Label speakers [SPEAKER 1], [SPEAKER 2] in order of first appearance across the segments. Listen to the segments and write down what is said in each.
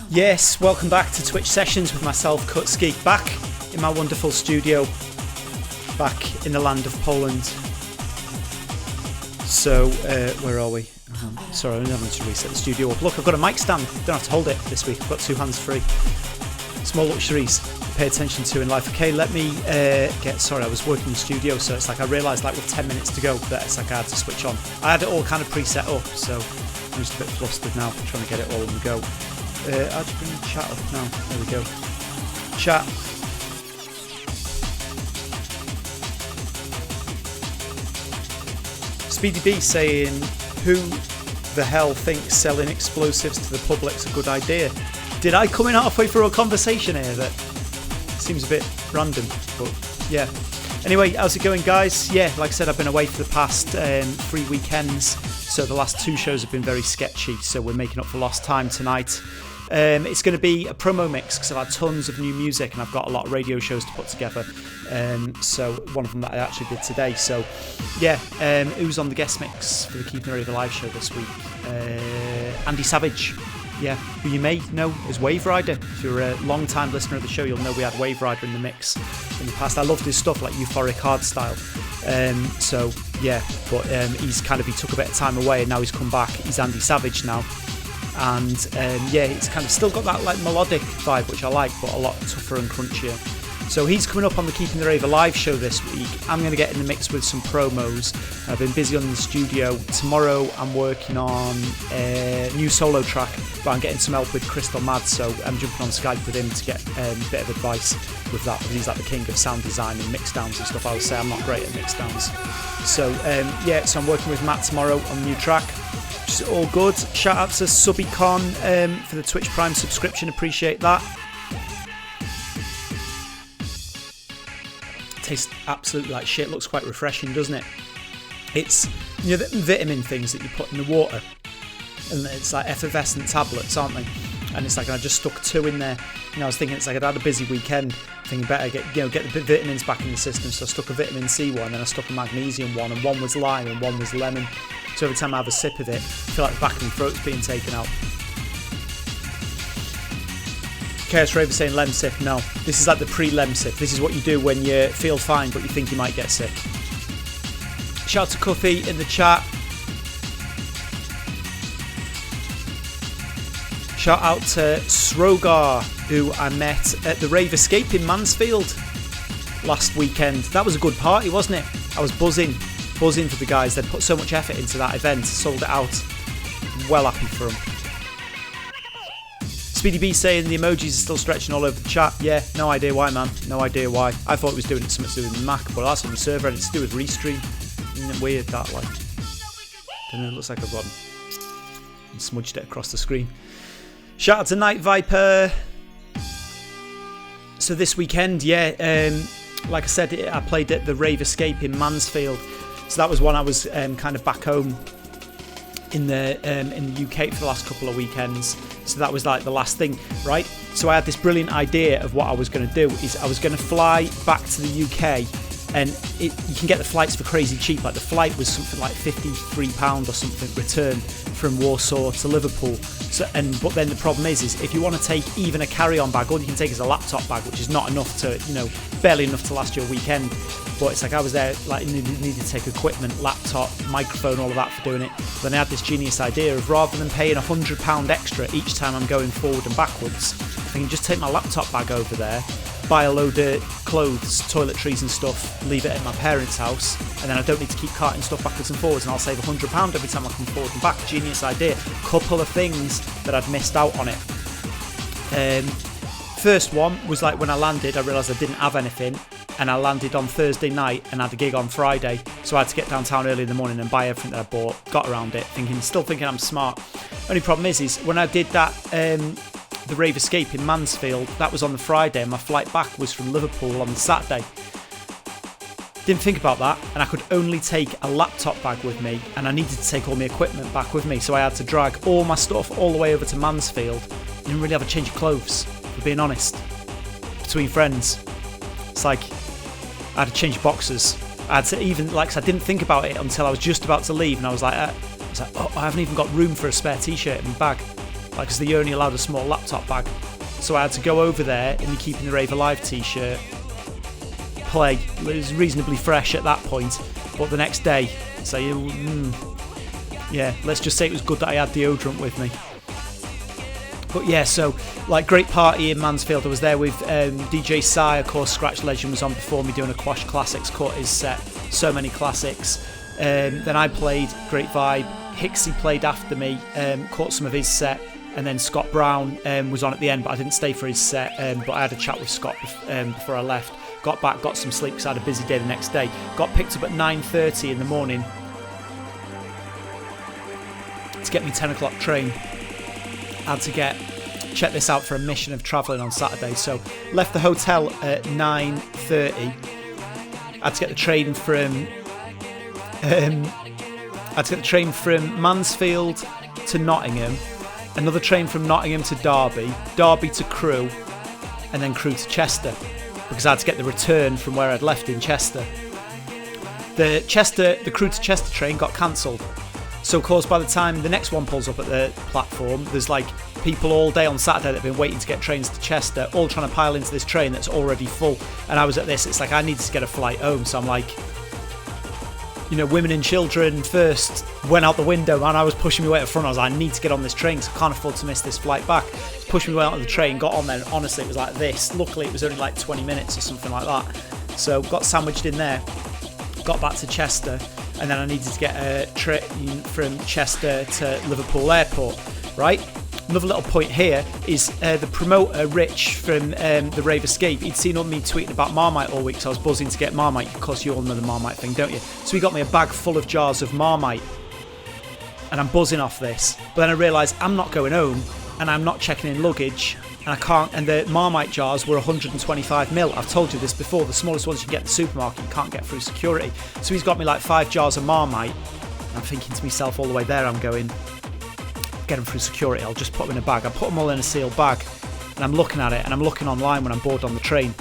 [SPEAKER 1] Yes, welcome back to Twitch Sessions with myself, Kutski, back in my wonderful studio, back in the land of Poland. So, where are we? Sorry, I'm having to reset the studio up. Look, I've got a mic stand, don't have to hold it this week, I've got 2 hands free. Small luxuries to pay attention to in life. Okay, let me sorry, I was working in the studio, so it's like I realised like with 10 minutes to go that it's like I had to switch on. I had it all kind of pre-set up, so I'm just a bit flustered now, trying to get it all on the go. I'll just bring the chat up now. There we go. Chat. Speedy B saying, who the hell thinks selling explosives to the public's a good idea? Did I come in halfway through a conversation here that seems a bit random, but yeah. Anyway, how's it going, guys? Yeah, like I said, I've been away for the past 3 weekends, so the last 2 shows have been very sketchy, so we're making up for lost time tonight. It's going to be a promo mix because I've had tons of new music and I've got a lot of radio shows to put together. So one of them that I actually did today. So yeah, who's on the guest mix for the Keeping the Rave Alive show this week? Andy Savage. Yeah, who you may know as Wave Rider. If you're a long time listener of the show, you'll know we had Wave Rider in the mix in the past. I loved his stuff like Euphoric Hardstyle. So yeah, but he took a bit of time away and now he's come back. He's Andy Savage now. And yeah, it's kind of still got that like melodic vibe, which I like, but a lot tougher and crunchier. So he's coming up on the Keeping the Rave Alive show this week. I'm going to get in the mix with some promos. I've been busy on the studio. Tomorrow I'm working on a new solo track, but I'm getting some help with Crystal Mad, so I'm jumping on Skype with him to get a bit of advice with that, because he's like the king of sound design and mix downs and stuff. I would say I'm not great at mix downs. So yeah, so I'm working with Matt tomorrow on the new track. Which is all good. Shout out to Subicon for the Twitch Prime subscription, appreciate that. Tastes absolutely like shit, looks quite refreshing, doesn't it? It's, you know, the vitamin things that you put in the water, and it's like effervescent tablets, aren't they? And it's like, I just stuck 2 in there. You know, I was thinking it's like I'd had a busy weekend, thinking better get the vitamins back in the system, so I stuck a vitamin C one, then I stuck a magnesium one, and one was lime and one was lemon. So every time I have a sip of it, I feel like the back of my throat's being taken out. Chaos Raver saying Lemsip. No, this is like the pre-Lemsip. This is what you do when you feel fine but you think you might get sick. Shout out to Cuffy in the chat. Shout out to Srogar, who I met at the Rave Escape in Mansfield last weekend. That was a good party, wasn't it? I was buzzing for the guys. They put so much effort into that event, sold it out. Well happy for them. Speedy B saying the emojis are still stretching all over the chat. Yeah, no idea why, man. No idea why. I thought it was doing something to do with the Mac, but that's on the server and it's to do with Restream. Isn't it weird that, like? Don't know, it looks like I've gotten smudged it across the screen. Shout out to Night Viper. So this weekend, yeah, like I said, I played at the Rave Escape in Mansfield. So that was when I was kind of back home in the UK for the last couple of weekends. So that was like the last thing, right? So I had this brilliant idea of what I was going to do. Is I was going to fly back to the UK, and you can get the flights for crazy cheap. Like the flight was something like £53 or something return from Warsaw to Liverpool. So, but then the problem is if you want to take even a carry-on bag, all you can take is a laptop bag, which is not enough to, you know, barely enough to last your weekend. But it's like I was there, like needed to take equipment, laptop, microphone, all of that for doing it. But then I had this genius idea of, rather than paying £100 extra each time I'm going forward and backwards, I can just take my laptop bag over there, buy a load of clothes, toiletries and stuff, leave it at my parents' house, and then I don't need to keep carting stuff backwards and forwards, and I'll save £100 every time I come forward and back. Genius idea. Couple of things that I'd missed out on it. First one was like when I landed, I realised I didn't have anything, and I landed on Thursday night and had a gig on Friday, so I had to get downtown early in the morning and buy everything that I bought, got around it, still thinking I'm smart. Only problem is when I did that, the Rave Escape in Mansfield, that was on the Friday, and my flight back was from Liverpool on the Saturday. Didn't think about that, and I could only take a laptop bag with me, and I needed to take all my equipment back with me, so I had to drag all my stuff all the way over to Mansfield. Didn't really have a change of clothes, for being honest, between friends. It's like I had to change boxes. I had to even, like, I didn't think about it until I was just about to leave, and I was like, oh, I haven't even got room for a spare t-shirt in my bag. like, because they only allowed a small laptop bag. So I had to go over there in the Keeping the Rave Alive t-shirt, play. It was reasonably fresh at that point, but the next day, so yeah, let's just say it was good that I had deodorant with me. But yeah, so like, great party in Mansfield. I was there with DJ Sai, of course. Scratch Legend was on before me doing a Quash Classics, caught his set, so many classics. Then I played, great vibe. Hixie played after me, caught some of his set, and then Scott Brown was on at the end, but I didn't stay for his set, but I had a chat with Scott before I left. Got back, got some sleep because I had a busy day the next day. Got picked up at 9:30 in the morning to get me 10 o'clock train. Had to check this out for a mission of travelling on Saturday. So left the hotel at 9:30. Had to get the train from Mansfield to Nottingham, another train from Nottingham to Derby to Crewe, and then Crewe to Chester, because I had to get the return from where I'd left in Chester. The Crewe to Chester train got cancelled. So of course, by the time the next one pulls up at the platform, there's like people all day on Saturday that have been waiting to get trains to Chester, all trying to pile into this train that's already full. And I was at this, it's like I needed to get a flight home, so I'm like, women and children first went out the window, and I was pushing my way at the front. I was like, I need to get on this train because I can't afford to miss this flight back. Just pushed my way out of the train, got on there, and honestly it was like this. Luckily it was only like 20 minutes or something like that. So got sandwiched in there, got back to Chester, and then I needed to get a train from Chester to Liverpool Airport, right? Another little point here is the promoter, Rich, from the Rave Escape. He'd seen on me tweeting about Marmite all week, so I was buzzing to get Marmite. Of course, you all know the Marmite thing, don't you? So he got me a bag full of jars of Marmite, and I'm buzzing off this. But then I realised I'm not going home, and I'm not checking in luggage, and I can't. And the Marmite jars were 125ml. I've told you this before. The smallest ones you can get in the supermarket, you can't get through security. So he's got me like 5 jars of Marmite. I'm thinking to myself all the way there, I'm going, get them through security, I'll just put them in a bag. I put them all in a sealed bag, and I'm looking at it, and I'm looking online when I'm bored on the train.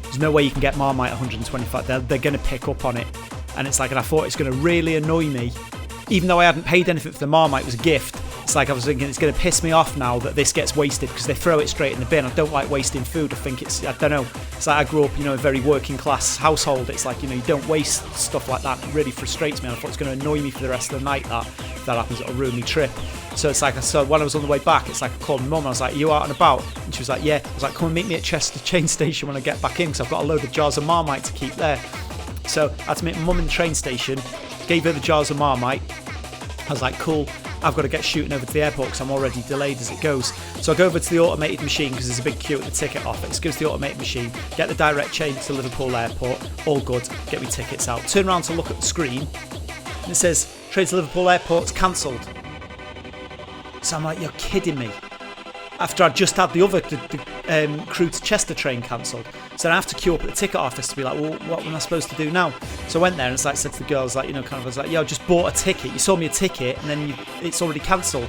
[SPEAKER 1] There's no way you can get Marmite 125. They're going to pick up on it, and it's like, and I thought it's going to really annoy me, even though I hadn't paid anything for the Marmite. It was a gift. It's like I was thinking, it's going to piss me off now that this gets wasted, because they throw it straight in the bin. I don't like wasting food. I think I don't know. It's like I grew up, a very working class household. It's like, you don't waste stuff like that. It really frustrates me. And I thought it's going to annoy me for the rest of the night that if that happens, it'll ruin my trip. So it's like, so when I was on the way back, it's like I called my mum. I was like, are you out and about? And she was like, yeah. I was like, come and meet me at Chester train station when I get back in, because I've got a load of jars of Marmite to keep there. So I had to meet my mum in the train station, gave her the jars of Marmite. I was like, cool, I've got to get shooting over to the airport because I'm already delayed as it goes. So I go over to the automated machine because there's a big queue at the ticket office. Go to the automated machine, get the direct train to Liverpool Airport, all good, get me tickets out. Turn around to look at the screen, and it says, train to Liverpool Airport's cancelled. So I'm like, you're kidding me. After I'd just had the other Crewe to Chester train cancelled. So then I have to queue up at the ticket office to be like, well, what am I supposed to do now? So I went there and it's like, said to the girls, like, I was like, yeah, I just bought a ticket. You sold me a ticket and then it's already cancelled.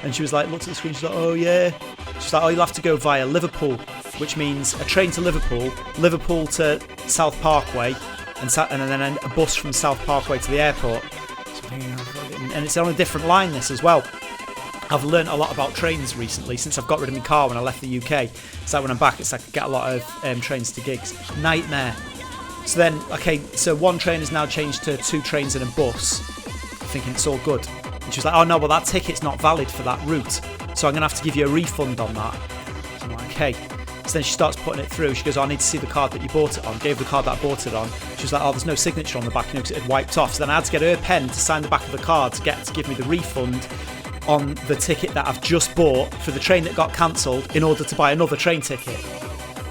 [SPEAKER 1] And she was like, looked at the screen, she's like, oh yeah. She's like, oh, you'll have to go via Liverpool, which means a train to Liverpool to South Parkway, and then a bus from South Parkway to the airport. And it's on a different line, this as well. I've learnt a lot about trains recently since I've got rid of my car when I left the UK. It's like when I'm back, it's like I get a lot of trains to gigs. Nightmare. So then, okay, so one train has now changed to 2 trains and a bus. Thinking it's all good. And she was like, oh no, well that ticket's not valid for that route, so I'm going to have to give you a refund on that. So I'm like, okay. So then she starts putting it through. She goes, oh, I need to see the card that you bought it on. Gave the card that I bought it on. She was like, oh, there's no signature on the back, because it had wiped off. So then I had to get her pen to sign the back of the card to give me the refund on the ticket that I've just bought for the train that got cancelled in order to buy another train ticket.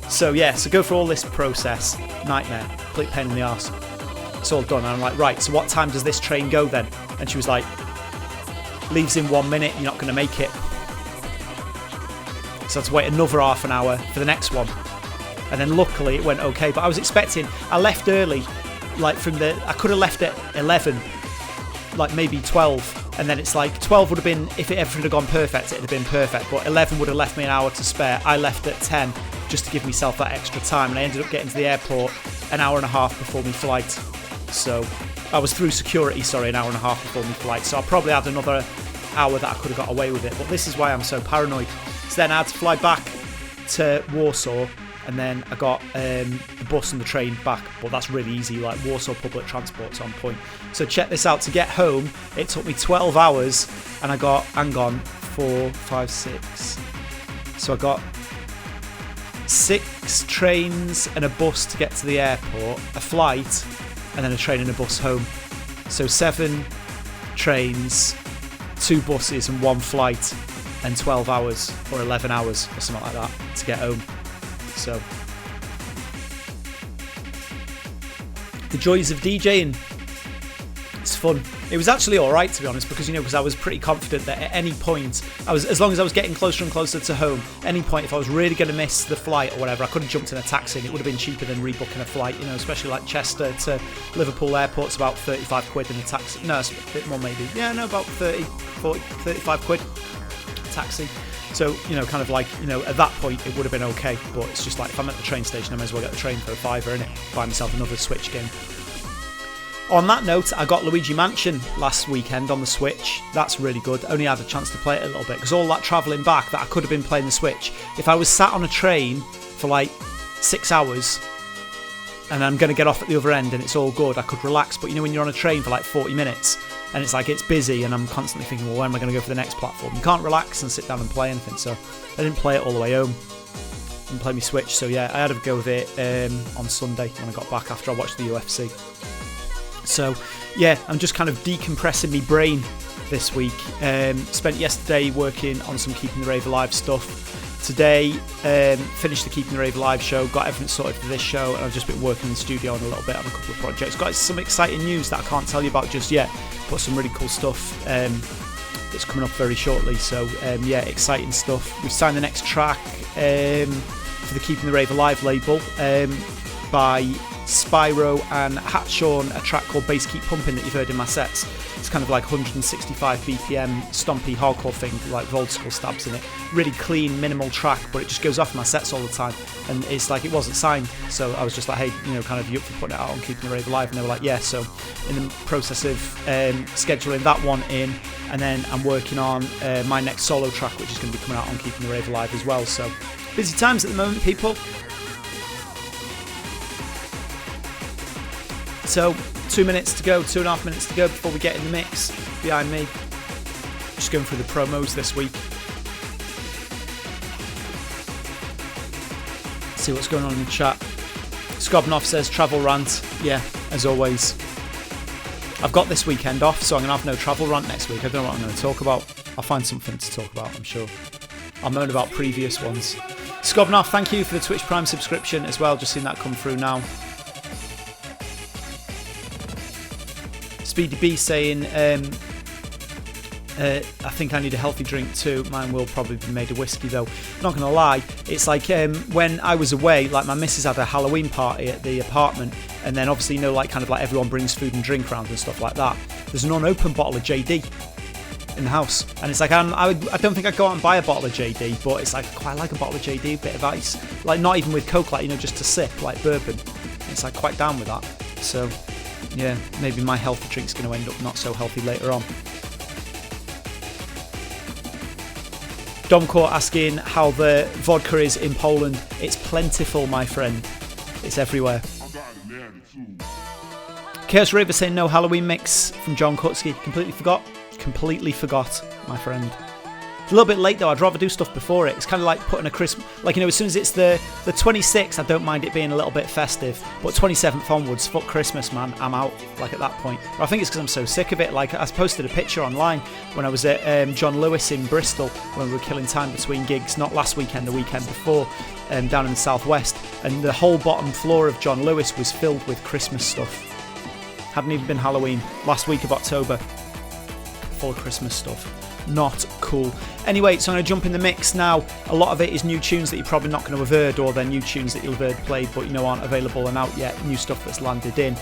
[SPEAKER 1] So yeah, so go through all this process. Nightmare. Complete pain in the arse. It's all done. And I'm like, right, so what time does this train go then? And she was like, leaves in 1 minute, you're not going to make it. So I had to wait another half an hour for the next one. And then luckily it went okay. But I was expecting, I left early, like I could have left at 11, like maybe 12. And then it's like 12 would have been, if everything had gone perfect, it'd have been perfect. But 11 would have left me an hour to spare. I left at 10 just to give myself that extra time. And I ended up getting to the airport an hour and a half before my flight. So I was through security, an hour and a half before my flight. So I probably had another hour that I could have got away with it. But this is why I'm so paranoid. So then I had to fly back to Warsaw, and then I got the bus and the train back. But that's really easy, like Warsaw public transport's on point. So check this out, to get home, it took me 12 hours, and I got, hang on, 4, 5, 6. So I got 6 trains and a bus to get to the airport, a flight, and then a train and a bus home. So 7 trains, 2 buses and 1 flight, and 12 hours or 11 hours or something like that to get home. So the joys of DJing. It's fun. It was actually alright, to be honest, because I was pretty confident that at any point, as long as I was getting closer and closer to home, any point, if I was really going to miss the flight or whatever, I could have jumped in a taxi and it would have been cheaper than rebooking a flight, especially like Chester to Liverpool Airport's about 35 quid in a taxi. No, it's a bit more maybe. Yeah, no, about 30, 40, 35 quid taxi. So, kind of like, at that point it would have been okay, but it's just like if I'm at the train station, I may as well get the train for a fiver, innit? Buy myself another Switch game. On that note, I got Luigi Mansion last weekend on the Switch. That's really good. Only had a chance to play it a little bit because all that travelling back that I could have been playing the Switch. If I was sat on a train for like 6 hours and I'm going to get off at the other end and it's all good, I could relax. But when you're on a train for like 40 minutes and it's like it's busy and I'm constantly thinking, well, where am I going to go for the next platform? You can't relax and sit down and play anything. So I didn't play it all the way home. And play my Switch. So yeah, I had a go with it on Sunday when I got back after I watched the UFC. So yeah, I'm just kind of decompressing my brain this week. Spent yesterday working on some Keeping the Rave Alive stuff. Today, finished the Keeping the Rave Alive show, got everything sorted for this show, and I've just been working in the studio on a little bit on a couple of projects. Got some exciting news that I can't tell you about just yet, but some really cool stuff that's coming up very shortly. So yeah, exciting stuff. We've signed the next track for the Keeping the Rave Alive label by Spyro and Hatchorn, a track called Bass Keep Pumping that you've heard in my sets. It's kind of like 165 BPM stompy hardcore thing, like old school stabs in it. Really clean, minimal track, but it just goes off my sets all the time. And it's like it wasn't signed, so I was just like, hey, kind of you up for putting it out on Keeping the Rave Alive? And they were like, yeah. So in the process of scheduling that one in, and then I'm working on my next solo track, which is going to be coming out on Keeping the Rave Alive as well. So busy times at the moment, people. So 2 minutes to go, 2.5 minutes to go before we get in the mix. Behind me, just going through the promos this week. See what's going on in the chat. Skobnoff says travel rant. Yeah, as always. I've got this weekend off, so I'm going to have no travel rant next week. I don't know what I'm going to talk about. I'll find something to talk about, I'm sure. I'll moan about previous ones. Skobnoff, thank you for the Twitch Prime subscription as well. Just seen that come through now. Speedy B saying, I think I need a healthy drink too. Mine will probably be made of whiskey though. Not gonna lie, it's like when I was away, like my missus had a Halloween party at the apartment, and then obviously like kind of like everyone brings food and drink around and stuff like that. There's an unopened bottle of JD in the house, and it's like I don't think I'd go out and buy a bottle of JD, but it's like I quite like a bottle of JD, a bit of ice, like not even with Coke, like just to sip, like bourbon. It's like quite down with that. So yeah, maybe my healthy drink's going to end up not so healthy later on. Domcourt asking how the vodka is in Poland. It's plentiful, my friend. It's everywhere. Chaos River saying no Halloween mix from John Kutsky. Completely forgot, my friend. It's a little bit late though. I'd rather do stuff before it. It's kind of like putting a Christmas, like as soon as it's the 26th, I don't mind it being a little bit festive. But 27th onwards, fuck Christmas, man. I'm out. Like at that point. But I think it's because I'm so sick of it. Like I posted a picture online when I was at John Lewis in Bristol when we were killing time between gigs. Not last weekend, the weekend before, down in the southwest. And the whole bottom floor of John Lewis was filled with Christmas stuff. Hadn't even been Halloween. Last week of October, full of Christmas stuff. Not cool. Anyway, so I'm going to jump in the mix now. A lot of it is new tunes that you're probably not going to have heard, or they're new tunes that you'll have heard played but aren't available and out yet. New stuff that's landed in.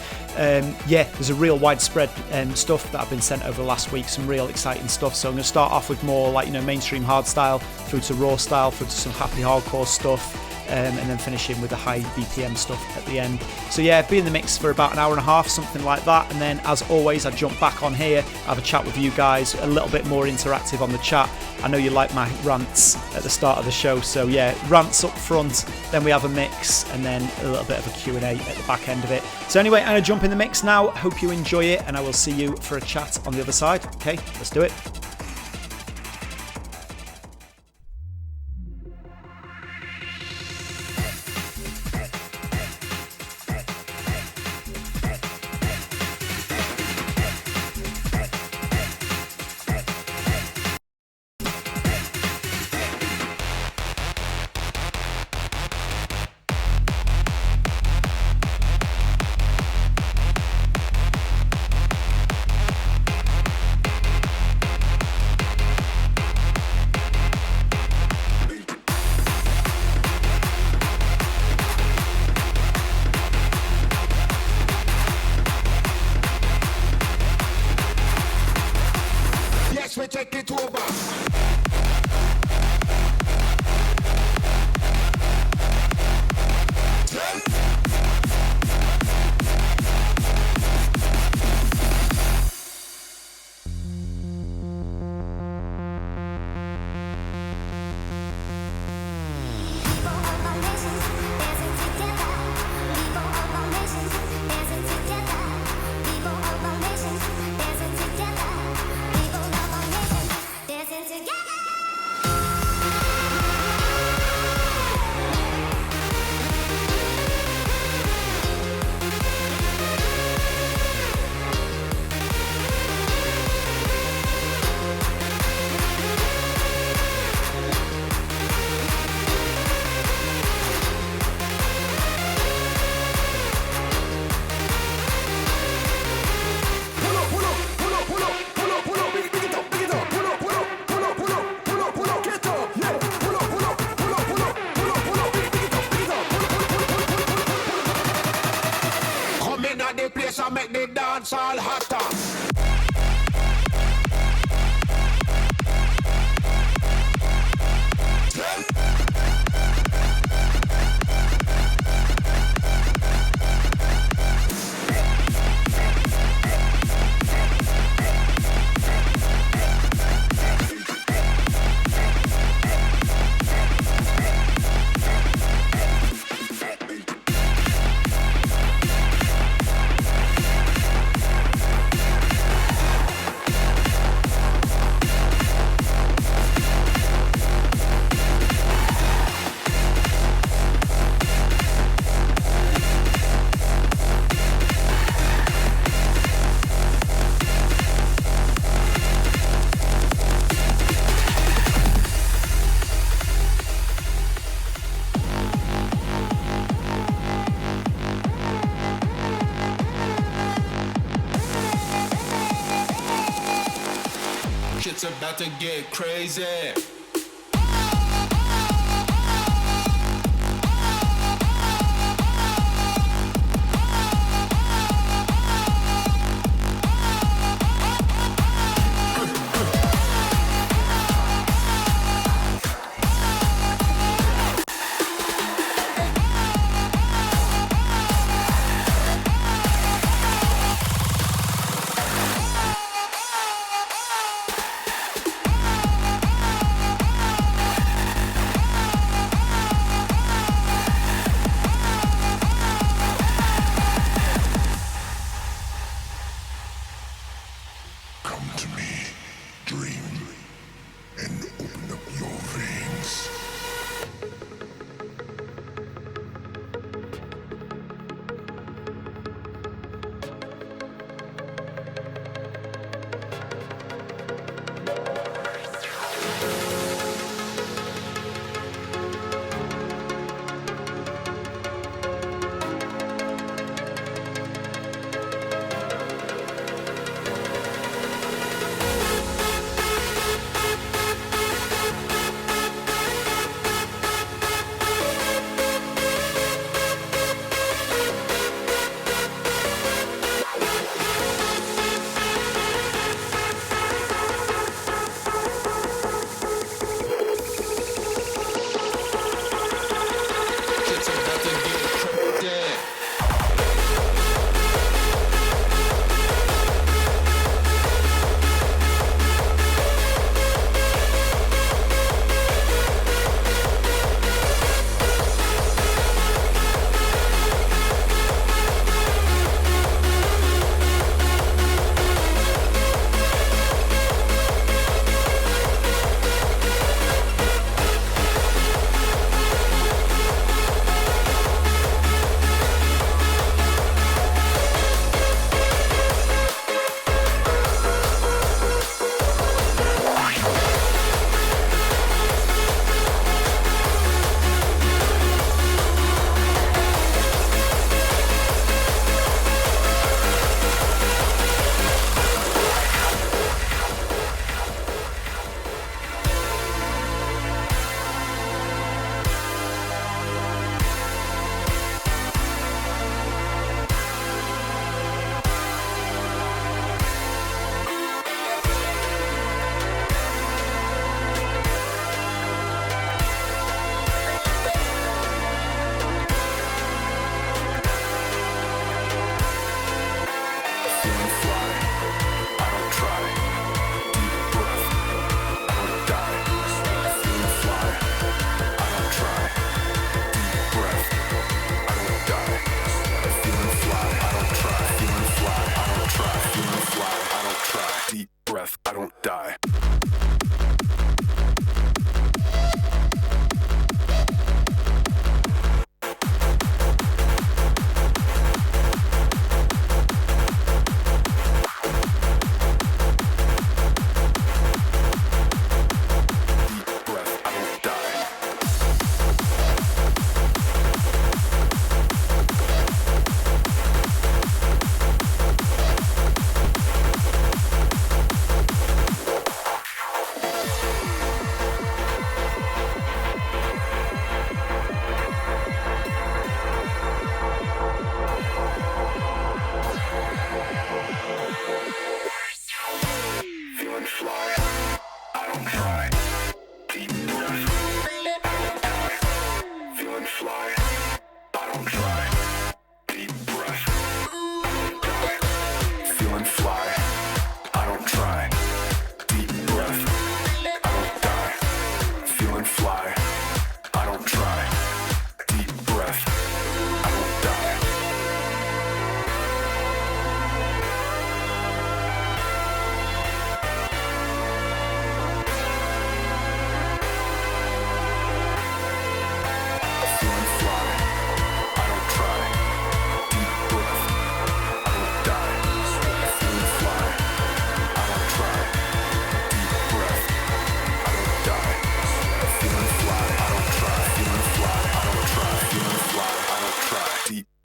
[SPEAKER 1] Yeah, there's a real widespread stuff that I've been sent over the last week. Some real exciting stuff. So I'm going to start off with more like mainstream hardstyle through to raw style, through to some happy hardcore stuff. and then finishing with the high BPM stuff at the end. So yeah, be in the mix for about an hour and a half, something like that, and then as always I jump back on here, have a chat with you guys, a little bit more interactive on the chat. I know you like my rants at the start of the show, so yeah, rants up front, then we have a mix, and then a little bit of a Q&A at the back end of it. So anyway, I'm going to jump in the mix now, hope you enjoy it, and I will see you for a chat on the other side. Okay, let's do it.
[SPEAKER 2] We take it over. Make the dance all hotter.
[SPEAKER 3] Shit's about to get crazy.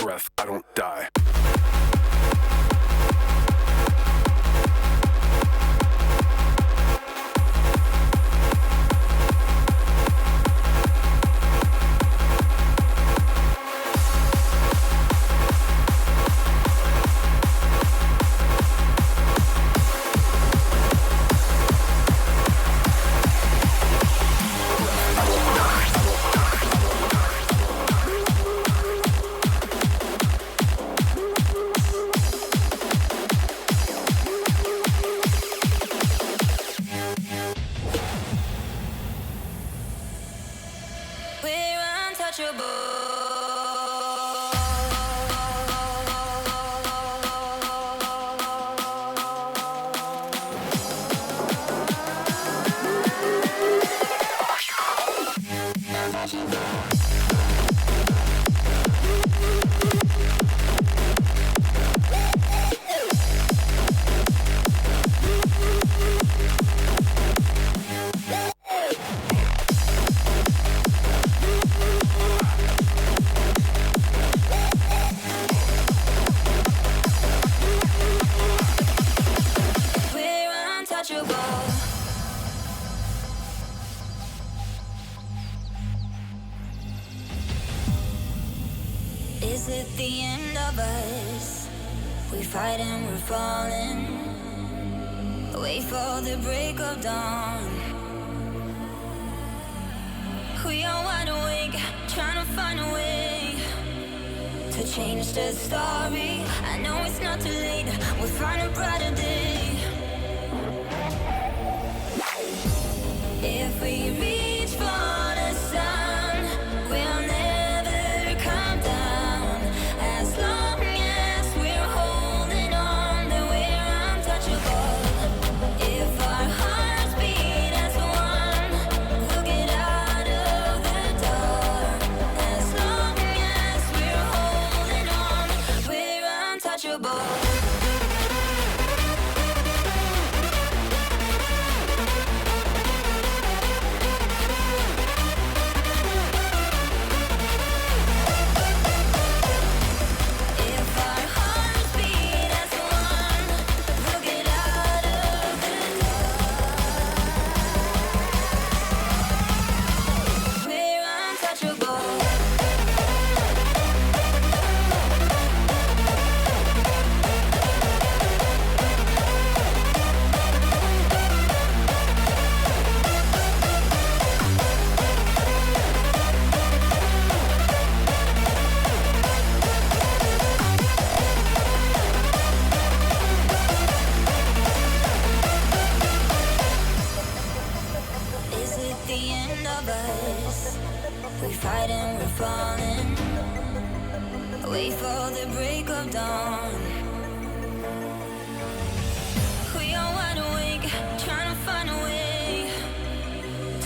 [SPEAKER 4] breath, I don't die.
[SPEAKER 5] Is it the end of us? We fight and we're falling. Wait for the break of dawn. We are wide awake, trying to find a way to change the story. I know it's not too late, we'll find a brighter day. If we reach for the sun, we'll never come down. As long as we're holding on, then we're untouchable. If our hearts beat as one, we'll get out of the dark. As long as we're holding on, we're untouchable. We fight and we're falling. Wait for the break of dawn. We are wide awake,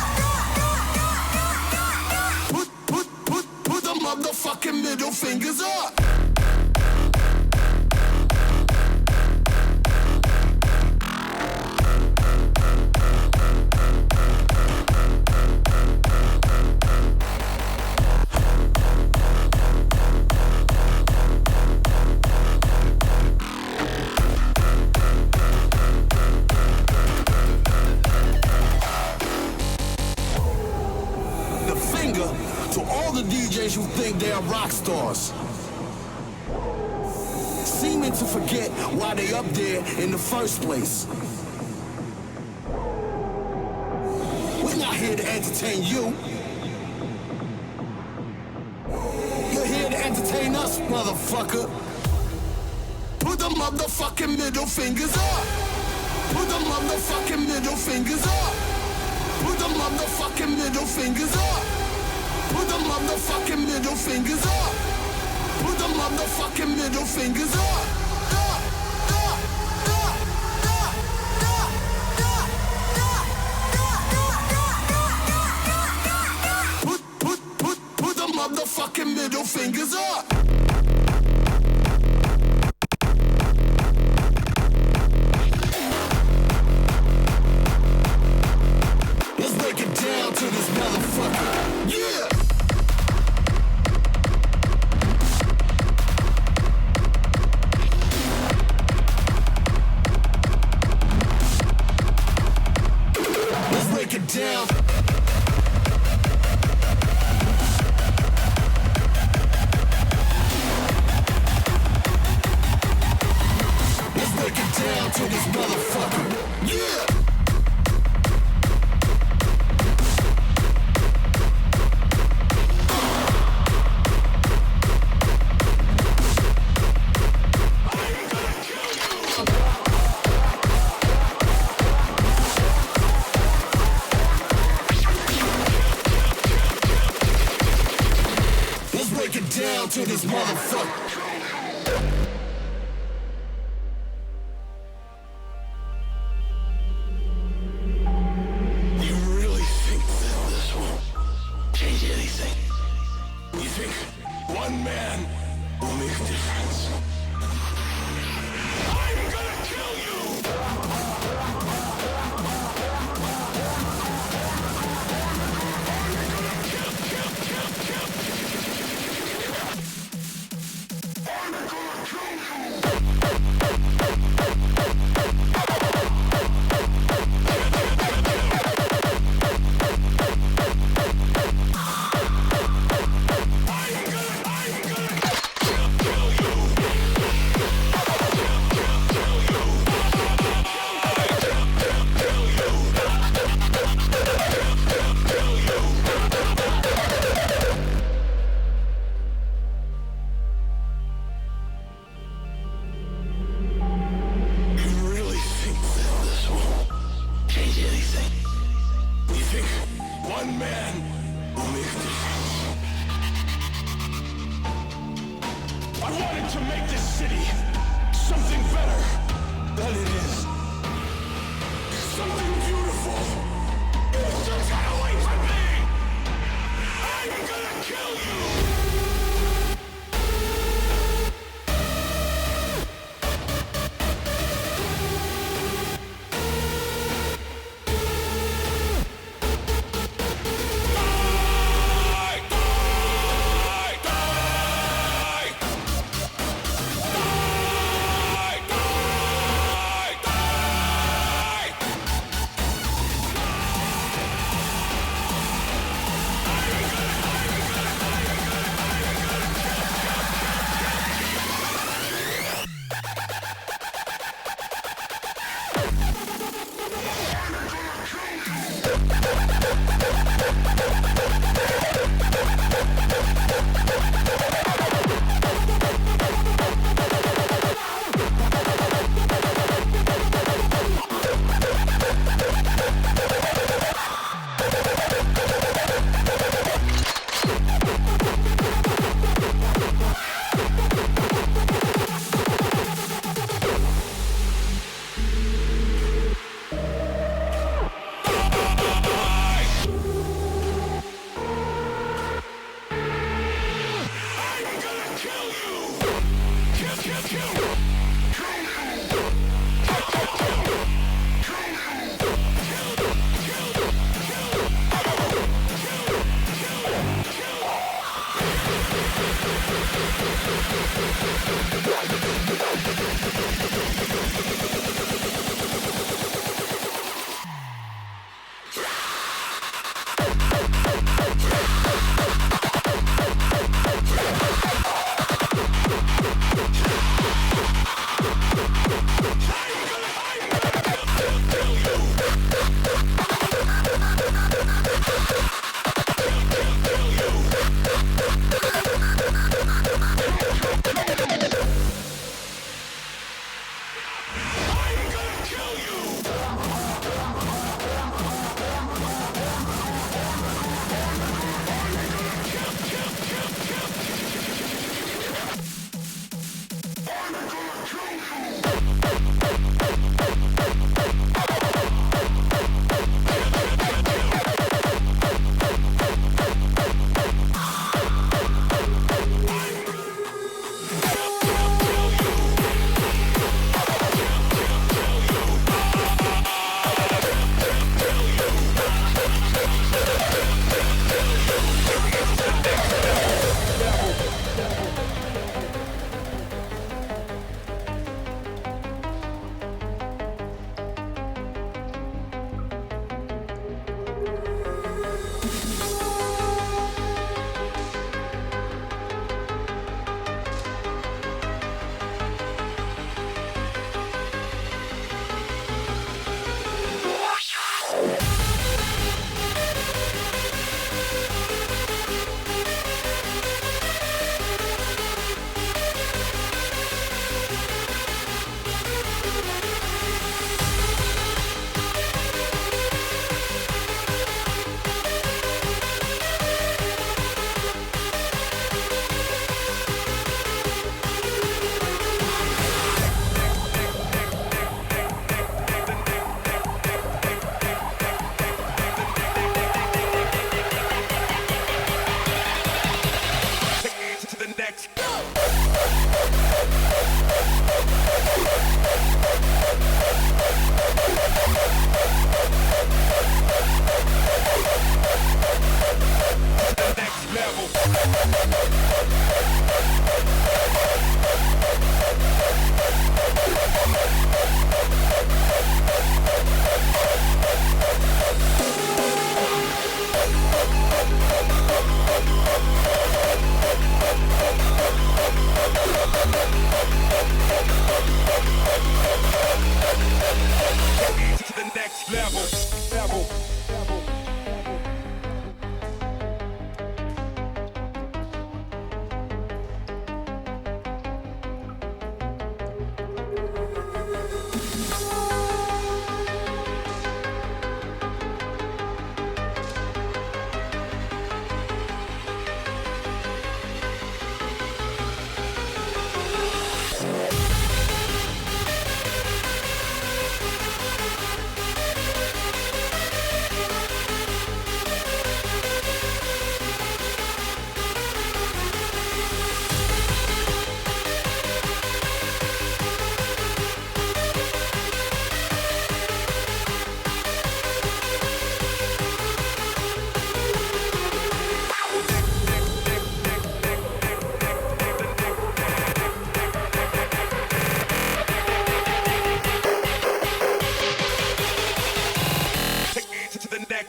[SPEAKER 2] fuck up. DJs who think they are rock stars, seeming to forget why they up there in the first place. We're not here to entertain you. You're here to entertain us, motherfucker. Put the motherfucking middle fingers up. Put the motherfucking middle fingers up. Put the motherfucking middle fingers up. Put the motherfucking middle fingers up. Put the motherfucking middle fingers up. Put the motherfucking middle fingers up. Let's break it down to this motherfucker. Yeah. Let's break it down. Let's break it down to this motherfucker. Yeah. Let's break it down to this motherfucker. You really think that this won't change anything? You think one man will make a difference? I'm gonna kill you!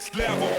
[SPEAKER 3] next level.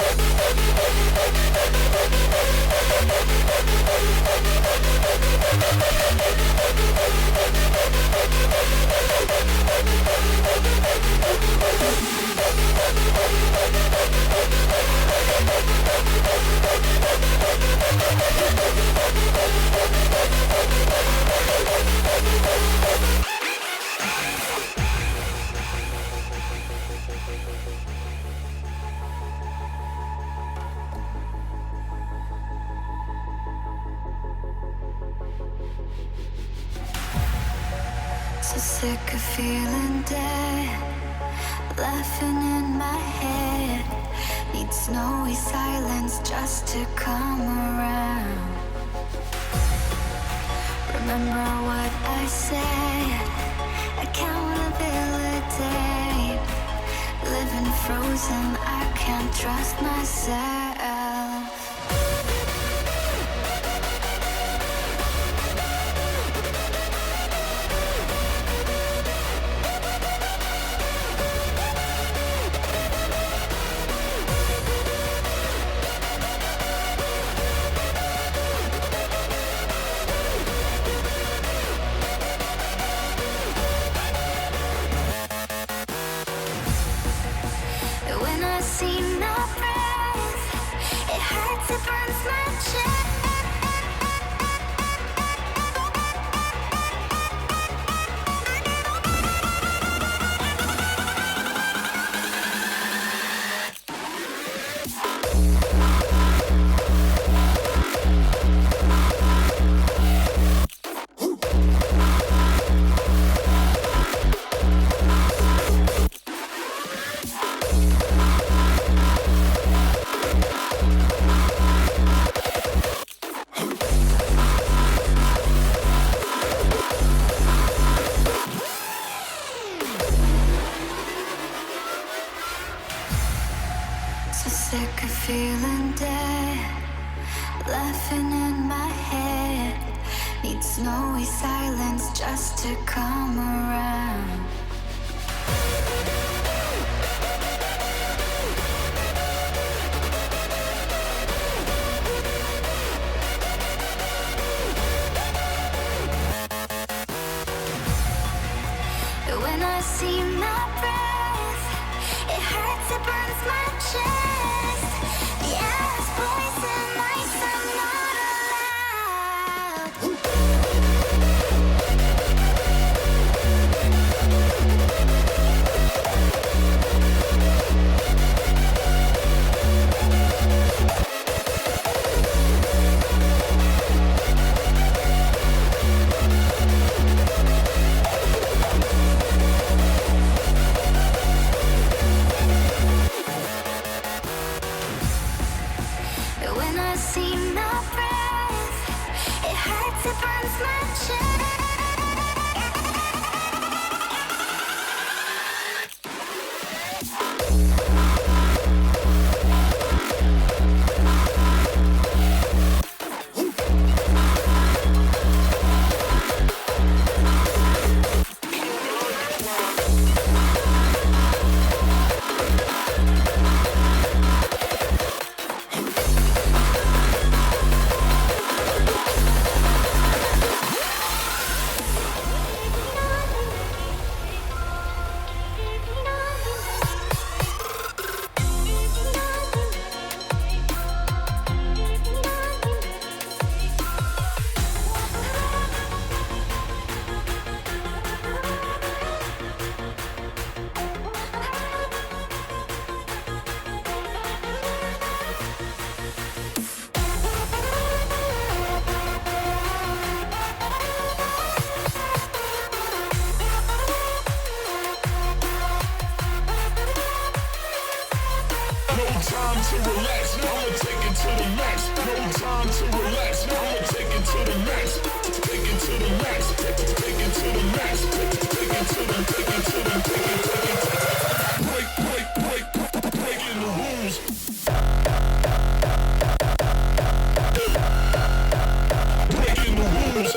[SPEAKER 5] So sick of feeling dead, laughing in my head. Need snowy silence just to come around. Remember what I said, accountability. Living frozen, I can't trust myself. When I see no breath, it hurts, it burns my chest. So sick of feeling dead, laughing in my head. Need snowy silence just to come around. When I see my breath, it hurts, it burns my chest. The air is poison, ice, I'm not when I see my breath, it hurts, it burns my chest.
[SPEAKER 2] time to relax, I'ma take it to the max. No time to relax, I'ma take it to the max. Take it to the max, take it to the max. Take it to the, take it to the, take it. Breaking the rules. Breaking the rules.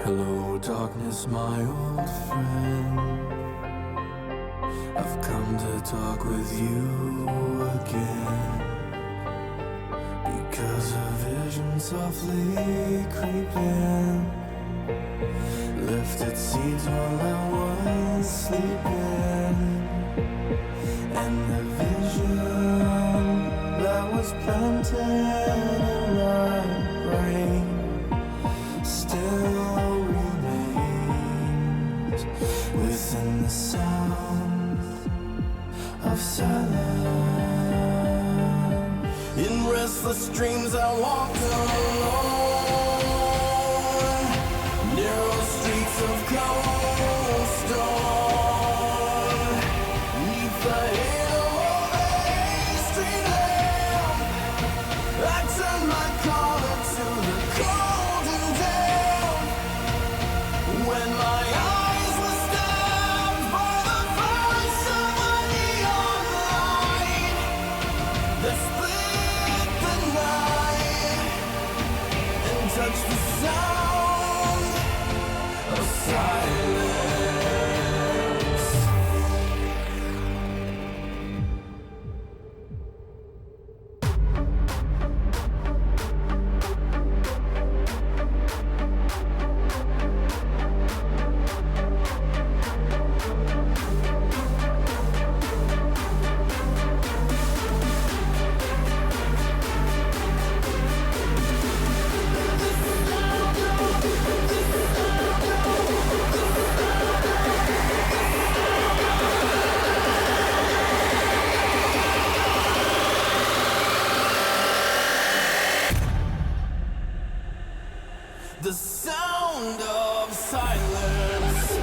[SPEAKER 6] Hello, darkness, my old friend. I've come to talk with you again. Because a vision softly creeping left its seeds while I was sleeping. And the vision that was planted in my brain still remains within the sound of silence. In restless dreams I walk alone, narrow streets of cobblestone, neath the halo of a street lamp. I turn my collar to the cold and damp. When my eyes were stabbed by the voice of a neon light that split the night and touched the sound of silence. The sound of silence.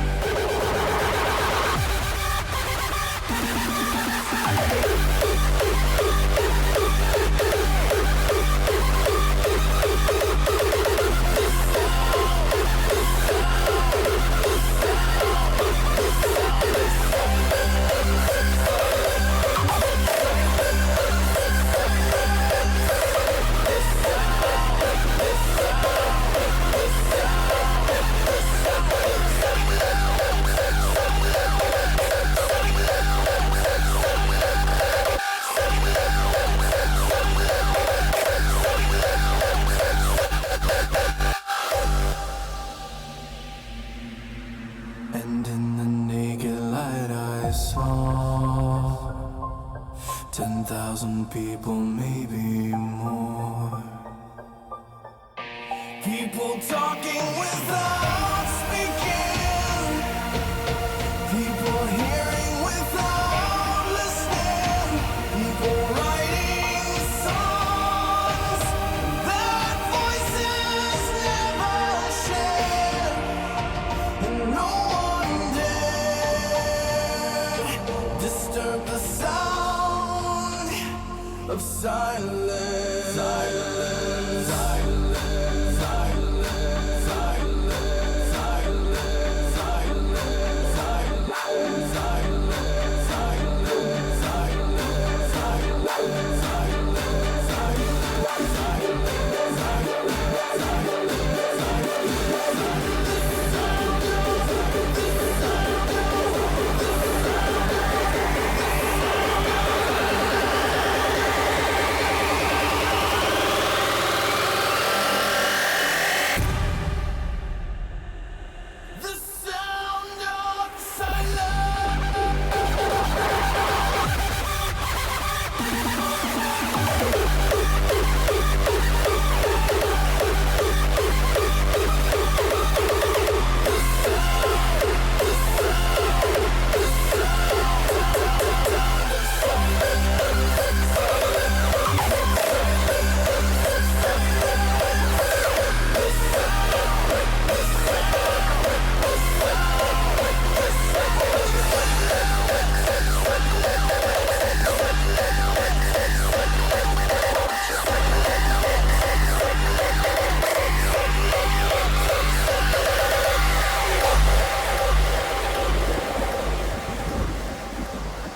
[SPEAKER 6] And in the naked light I saw 10,000 people, maybe more. People talking without speaking, people hearing without listening, people writing songs that voices never shared. And no one dared disturb the sound of silence. Silence. Silence. Silence. Silence. Silence. Silence. The sound of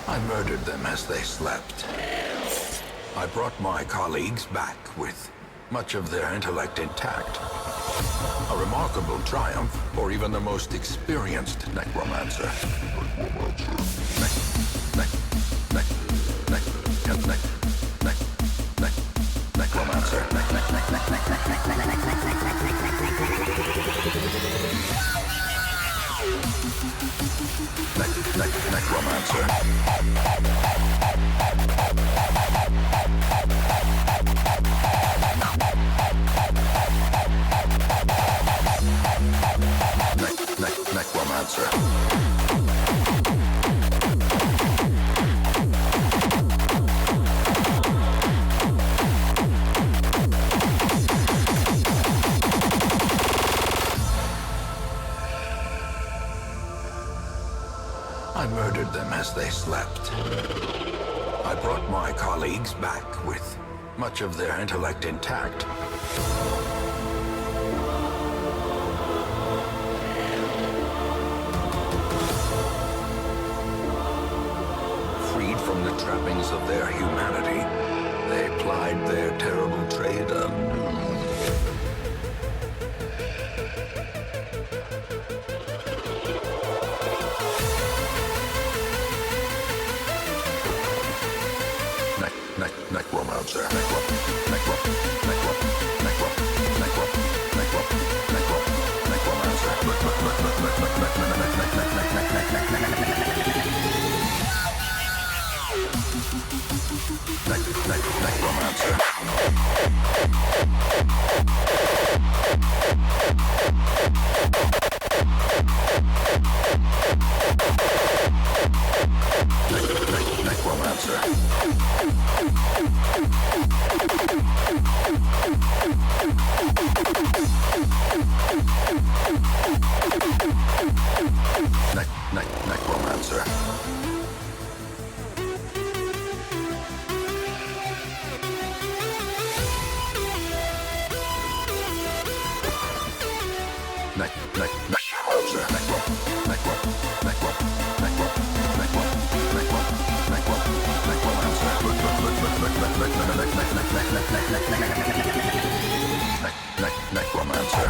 [SPEAKER 7] I murdered them as they slept. I brought my colleagues back with much of their intellect intact. A remarkable triumph for even the most experienced necromancer. Necromancer. Necromancer. Necromancer. I murdered them as they slept. I brought my colleagues back with much of their intellect intact. Freed from the trappings of their humanity, they plied their terrible trade anew. Necromancer. Necromancer.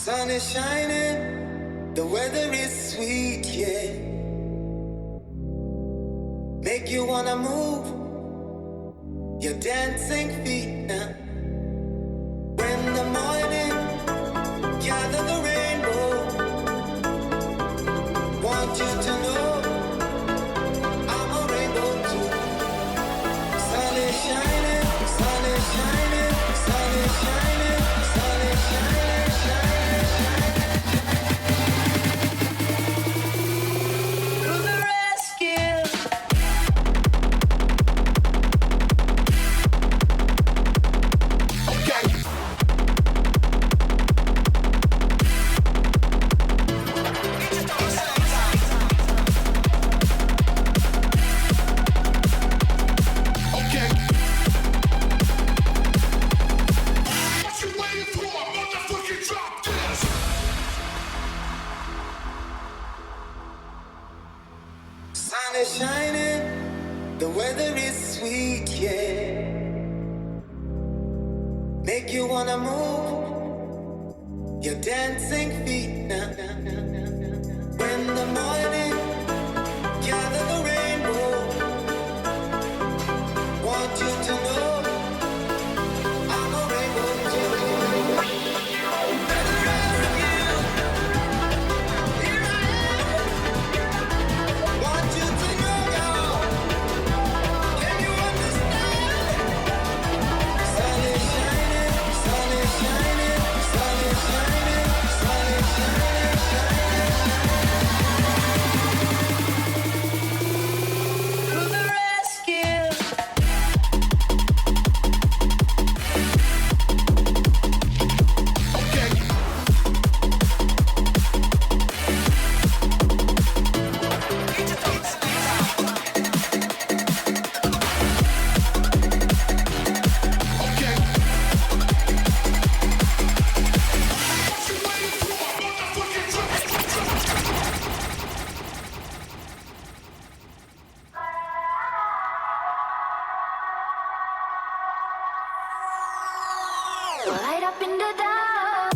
[SPEAKER 8] Sun is shining, the weather is sweet, yeah. Make you wanna move your dancing feet now. When the morning gather the rainbow, want you to know I'm a rainbow too. Sun is shining, sun is shining, sun is your dancing feet now. When the morning gather the rainbow, want you to know I'm a rainbow too. Here I am. Want you to know, y'all. Can you understand? Sun is shining, sun is shining, sun is shining, sun is shining, shining. To the rescue.
[SPEAKER 5] Light up in the dark.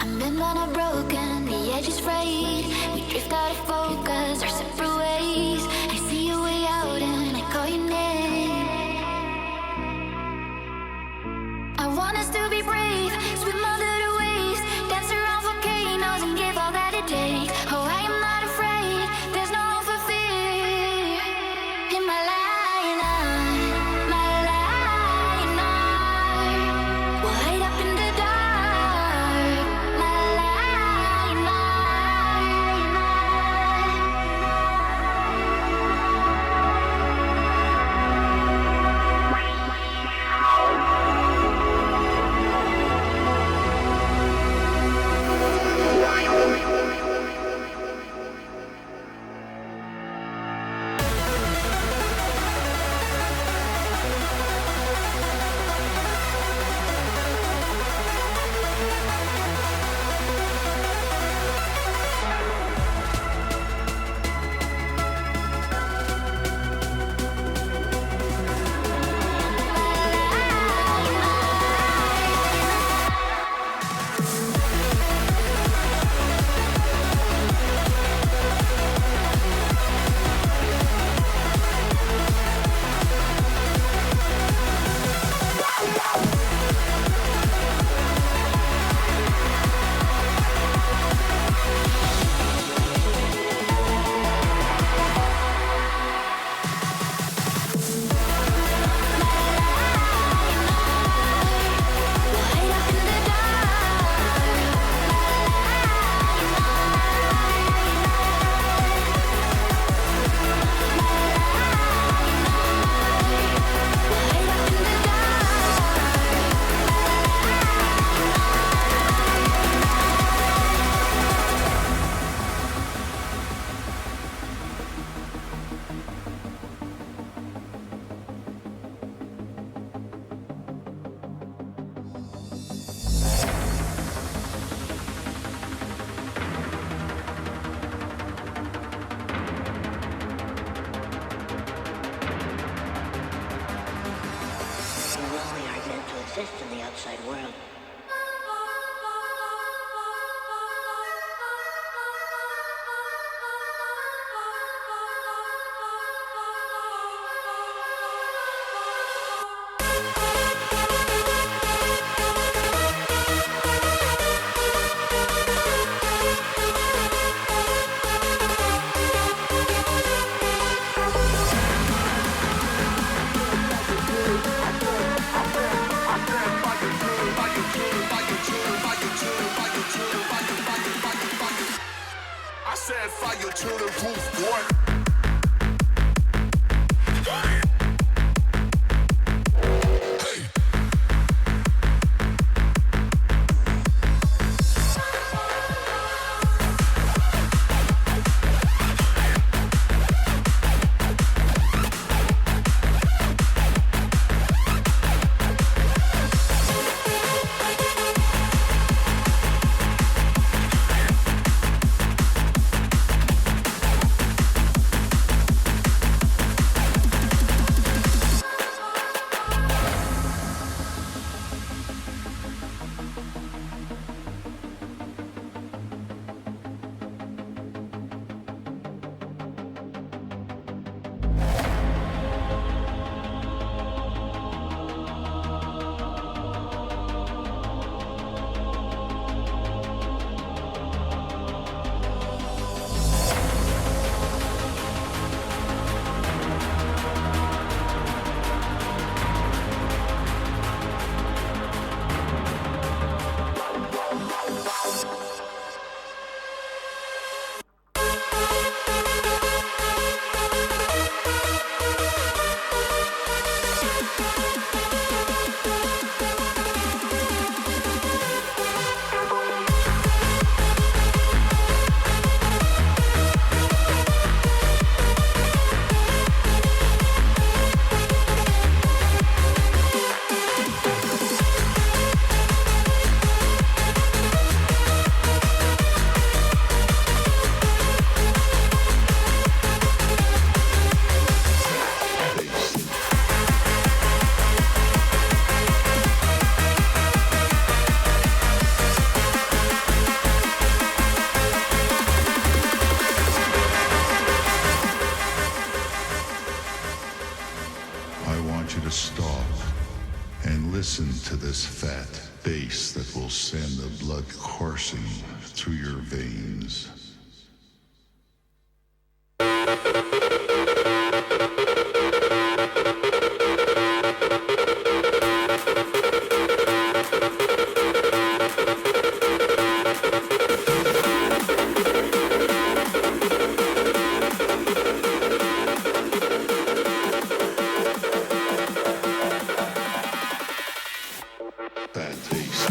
[SPEAKER 5] I'm in on a broken, the edge is frayed. We drift out of focus, our separate ways. I see you way out and I call your name. I want us to be brave, swim under the waves, dance around volcanoes and give all that it takes. Oh, I am not afraid, there's no room for fear. In my line, wide up in the dark. My line,
[SPEAKER 9] exist in the outside world.
[SPEAKER 2] Like a Set fire to the roof, boy.
[SPEAKER 10] Listen to this fat bass that will send the blood coursing through your veins. Bass.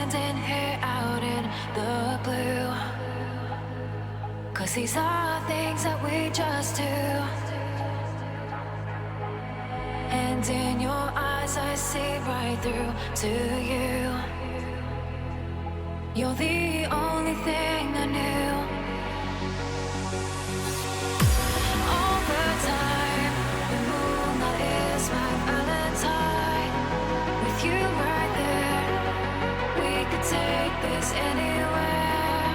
[SPEAKER 5] standing here out in the blue. 'Cause these are things that we just do. And in your eyes I see right through to you. You're the only thing I knew. All the time, the moonlight is my valentine. With you right there, we could take this anywhere.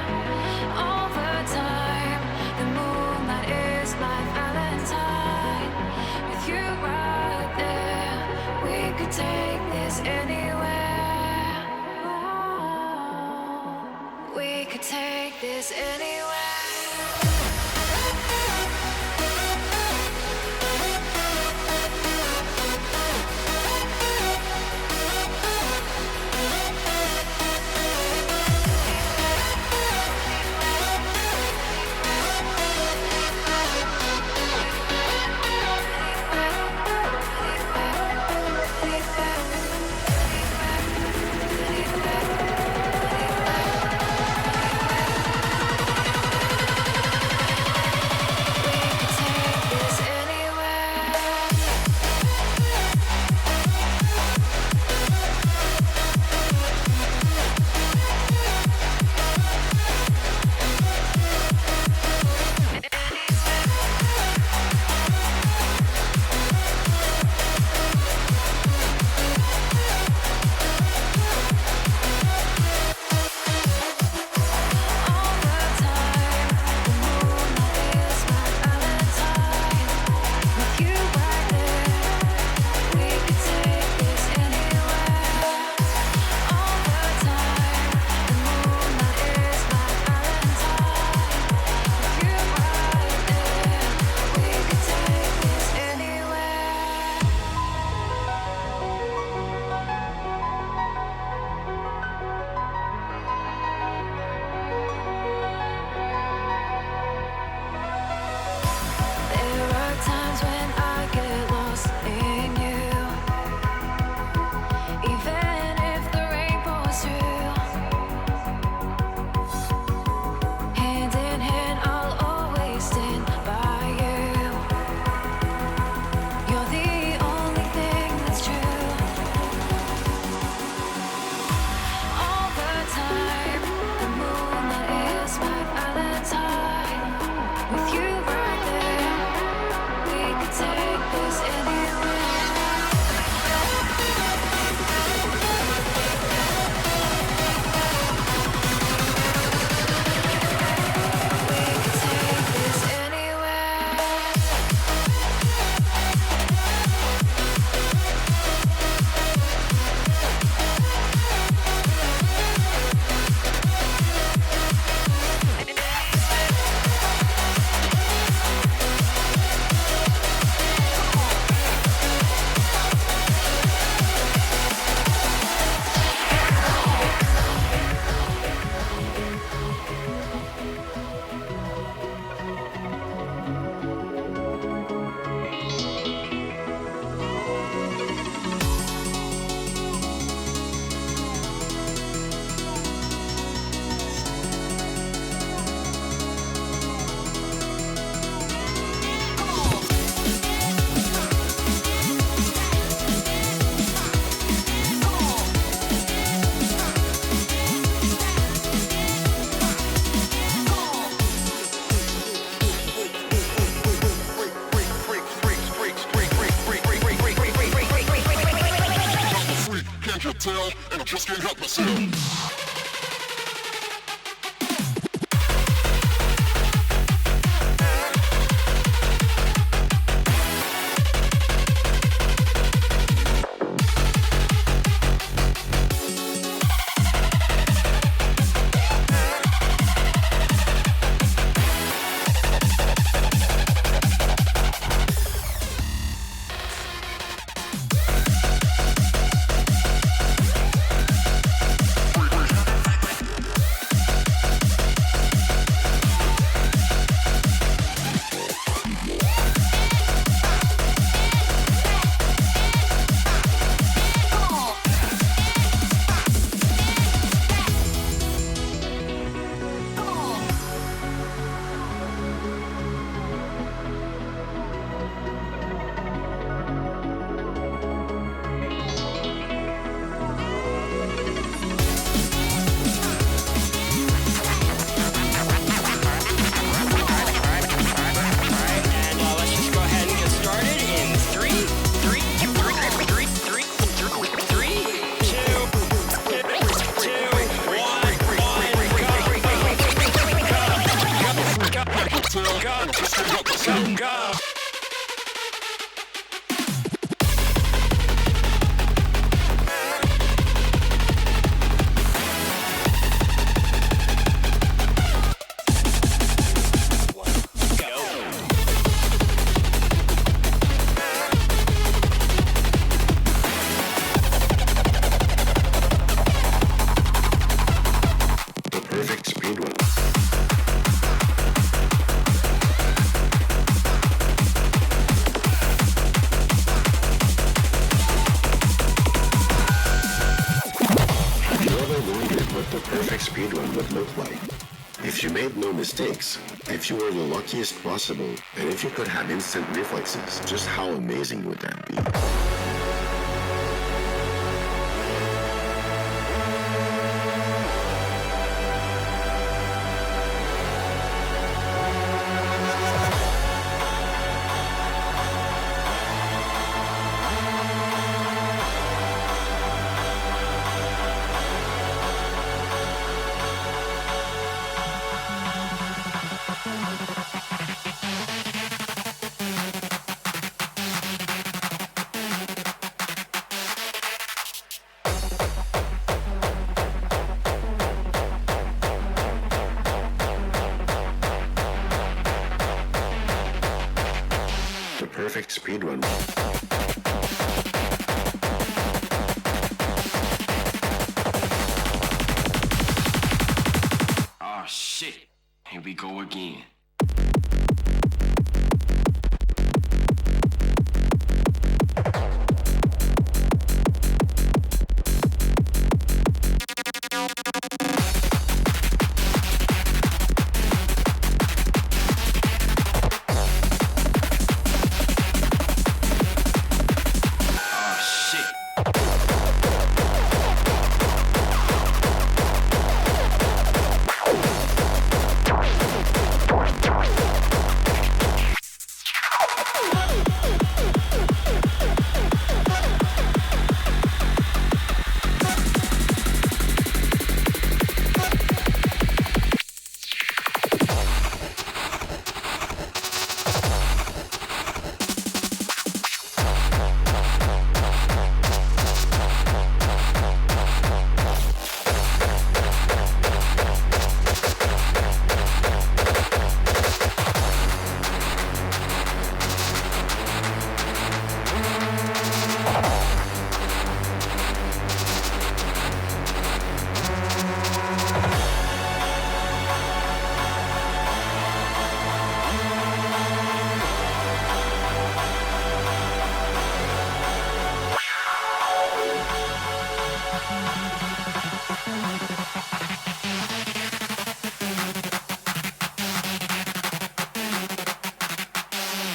[SPEAKER 5] All the time, the moonlight is my valentine. With you right there, we could take this anywhere. We could take this anywhere.
[SPEAKER 2] tell, and I just can't help myself.
[SPEAKER 11] So go.
[SPEAKER 12] Speedrun would look like. If you made no mistakes, if you were the luckiest possible, and if you could have instant reflexes, just how amazing would that be? Perfect speedrun.
[SPEAKER 11] Oh shit, here we go again.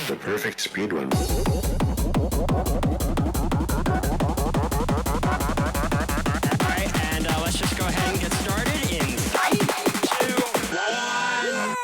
[SPEAKER 12] The perfect speedrun.
[SPEAKER 11] Alright, and let's just go ahead and get started in 3, 2, 1.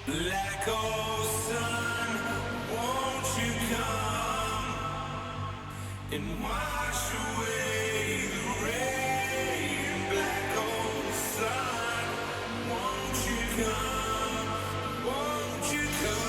[SPEAKER 3] Black old sun, won't you come and wash away the rain? Black old sun, won't you come? Won't you come?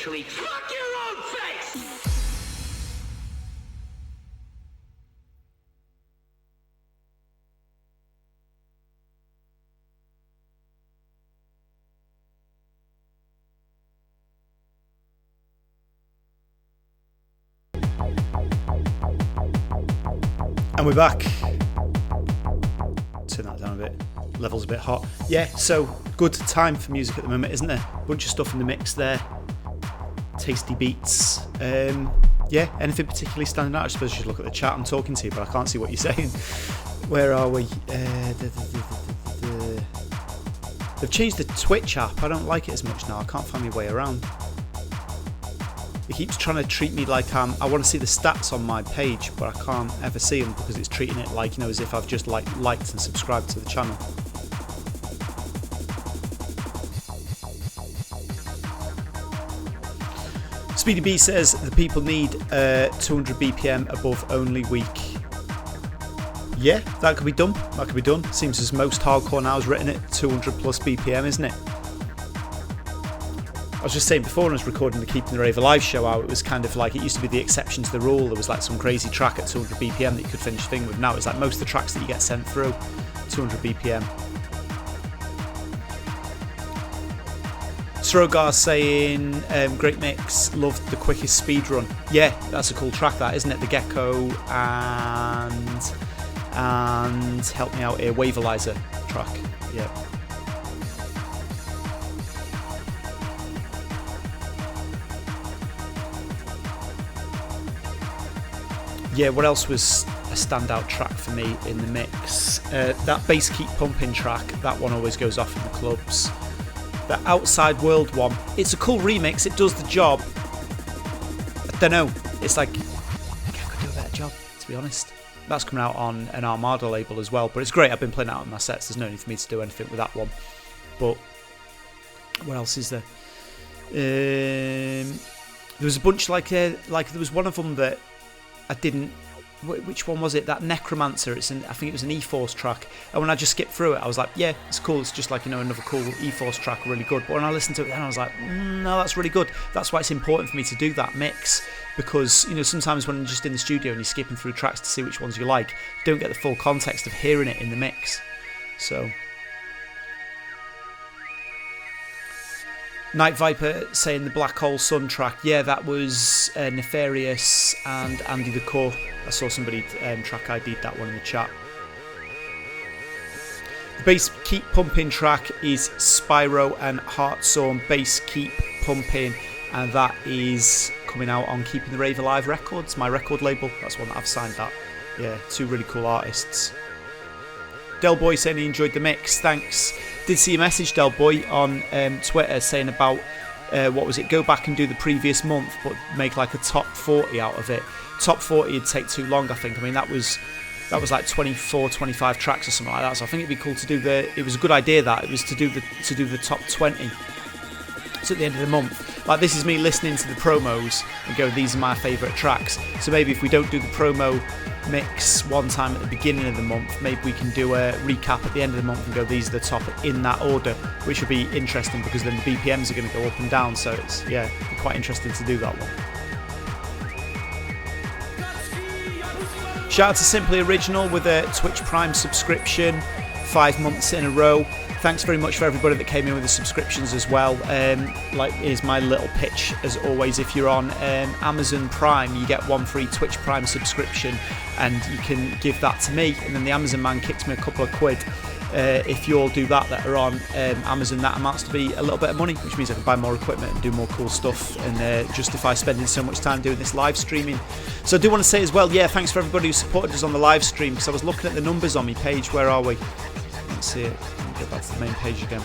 [SPEAKER 13] actually fuck your own face!
[SPEAKER 1] And we're back. Turn that down a bit. Level's a bit hot. Yeah, so good time for music at the moment, isn't there? Bunch of stuff in the mix there. Tasty beats. Yeah, anything particularly standing out? I suppose you should look at the chat. I'm talking to you, but I can't see what you're saying. Where are we? They've changed the Twitch app. I don't like it as much now. I can't find my way around. It keeps trying to treat me like I want to see the stats on my page, but I can't ever see them because it's treating it like, as if I've just liked and subscribed to the channel. Speedy B says the people need 200 BPM above only weak. Yeah, that could be done. That could be done. Seems as most hardcore now has written it 200 plus BPM, isn't it? I was just saying before when I was recording the Keeping the Rave Alive show how it was kind of like, it used to be the exception to the rule. There was like some crazy track at 200 BPM that you could finish a thing with. Now it's like most of the tracks that you get sent through 200 BPM. Srogar saying great mix, loved the quickest speed run. Yeah, that's a cool track, that, isn't it? The Gecko and help me out here, Wavelizer track. Yeah. Yeah, what else was a standout track for me in the mix? That Bass Keep Pumping track, that one always goes off in the clubs. The Outside World one, it's a cool remix, it does the job. I don't know, it's like, I could do a better job, to be honest. That's coming out on an Armada label as well, but it's great. I've been playing it out in my sets, there's no need for me to do anything with that one. But what else is there? There was a bunch like there was one of them that I didn't. Which one was it? That Necromancer. I think it was an E-Force track. And when I just skipped through it, I was like, yeah, it's cool. It's just like, another cool E-Force track, really good. But when I listened to it then, I was like, no, that's really good. That's why it's important for me to do that mix. Because, sometimes when you're just in the studio and you're skipping through tracks to see which ones you like, you don't get the full context of hearing it in the mix. So... Night Viper saying the Black Hole Sun track. Yeah, that was Nefarious and Andy the Core. I saw somebody track ID'd that one in the chat. The Bass Keep Pumping track is Spyro and Heartstorm. Bass Keep Pumping, and that is coming out on Keeping the Rave Alive Records, my record label. That's one that I've signed that. Yeah, two really cool artists. Del Boy saying he enjoyed the mix. Thanks. Did see a message, Del Boy, on Twitter saying about what was it? Go back and do the previous month, but make like a top 40 out of it. Top 40 would take too long, I think. I mean, that was like 24, 25 tracks or something like that. So I think it'd be cool to do it was a good idea that it was to do the top 20. So at the end of the month, like, this is me listening to the promos and go, these are my favourite tracks. So maybe if we don't do the promo mix one time at the beginning of the month, maybe we can do a recap at the end of the month and go, these are the top in that order, which would be interesting because then the BPMs are going to go up and down. So it's, yeah, quite interesting to do that one. Shout out to Simply Original with a Twitch Prime subscription, 5 months in a row. Thanks very much for everybody that came in with the subscriptions as well. Here's my little pitch as always. If you're on Amazon Prime, you get one free Twitch Prime subscription, and you can give that to me, and then the Amazon man kicks me a couple of quid. If you all do that are on Amazon, that amounts to be a little bit of money, which means I can buy more equipment and do more cool stuff and justify spending so much time doing this live streaming. So I do want to say as well, yeah, thanks for everybody who supported us on the live stream, because I was looking at the numbers on my page. Where are we? Let's see it. Go back to the main page again.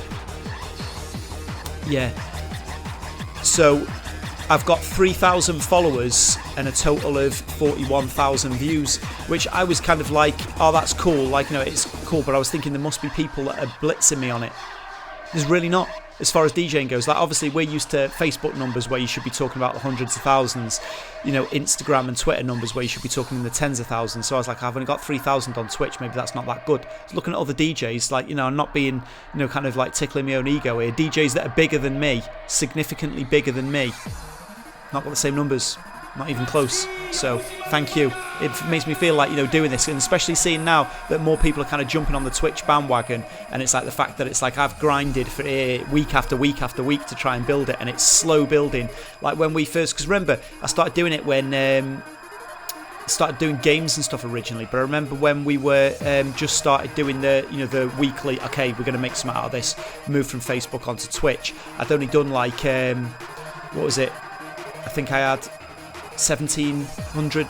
[SPEAKER 1] Yeah. So I've got 3,000 followers and a total of 41,000 views, which I was kind of like, oh, that's cool. Like, it's cool, but I was thinking there must be people that are blitzing me on it. There's really not. as far as DJing goes. Like, obviously, we're used to Facebook numbers where you should be talking about the hundreds of thousands, you know, Instagram and Twitter numbers where you should be talking in the tens of thousands. So I was like, I've only got 3,000 on Twitch. Maybe that's not that good. Looking at other DJs, like, you know, I'm not being, you know, kind of like tickling my own ego here. DJs that are bigger than me, significantly bigger than me, not got the same numbers. Not even close. So thank you. It makes me feel like, you know, doing this, and especially seeing now that more people are kind of jumping on the Twitch bandwagon, and it's like the fact that it's like I've grinded for week after week after week to try and build it, and it's slow building. Like when we first, because remember I started doing it when started doing games and stuff originally, but I remember when we were just started doing the, you know, the weekly, okay, we're going to make something out of this, move from Facebook onto Twitch. I'd only done like what was it, I think I had 1,700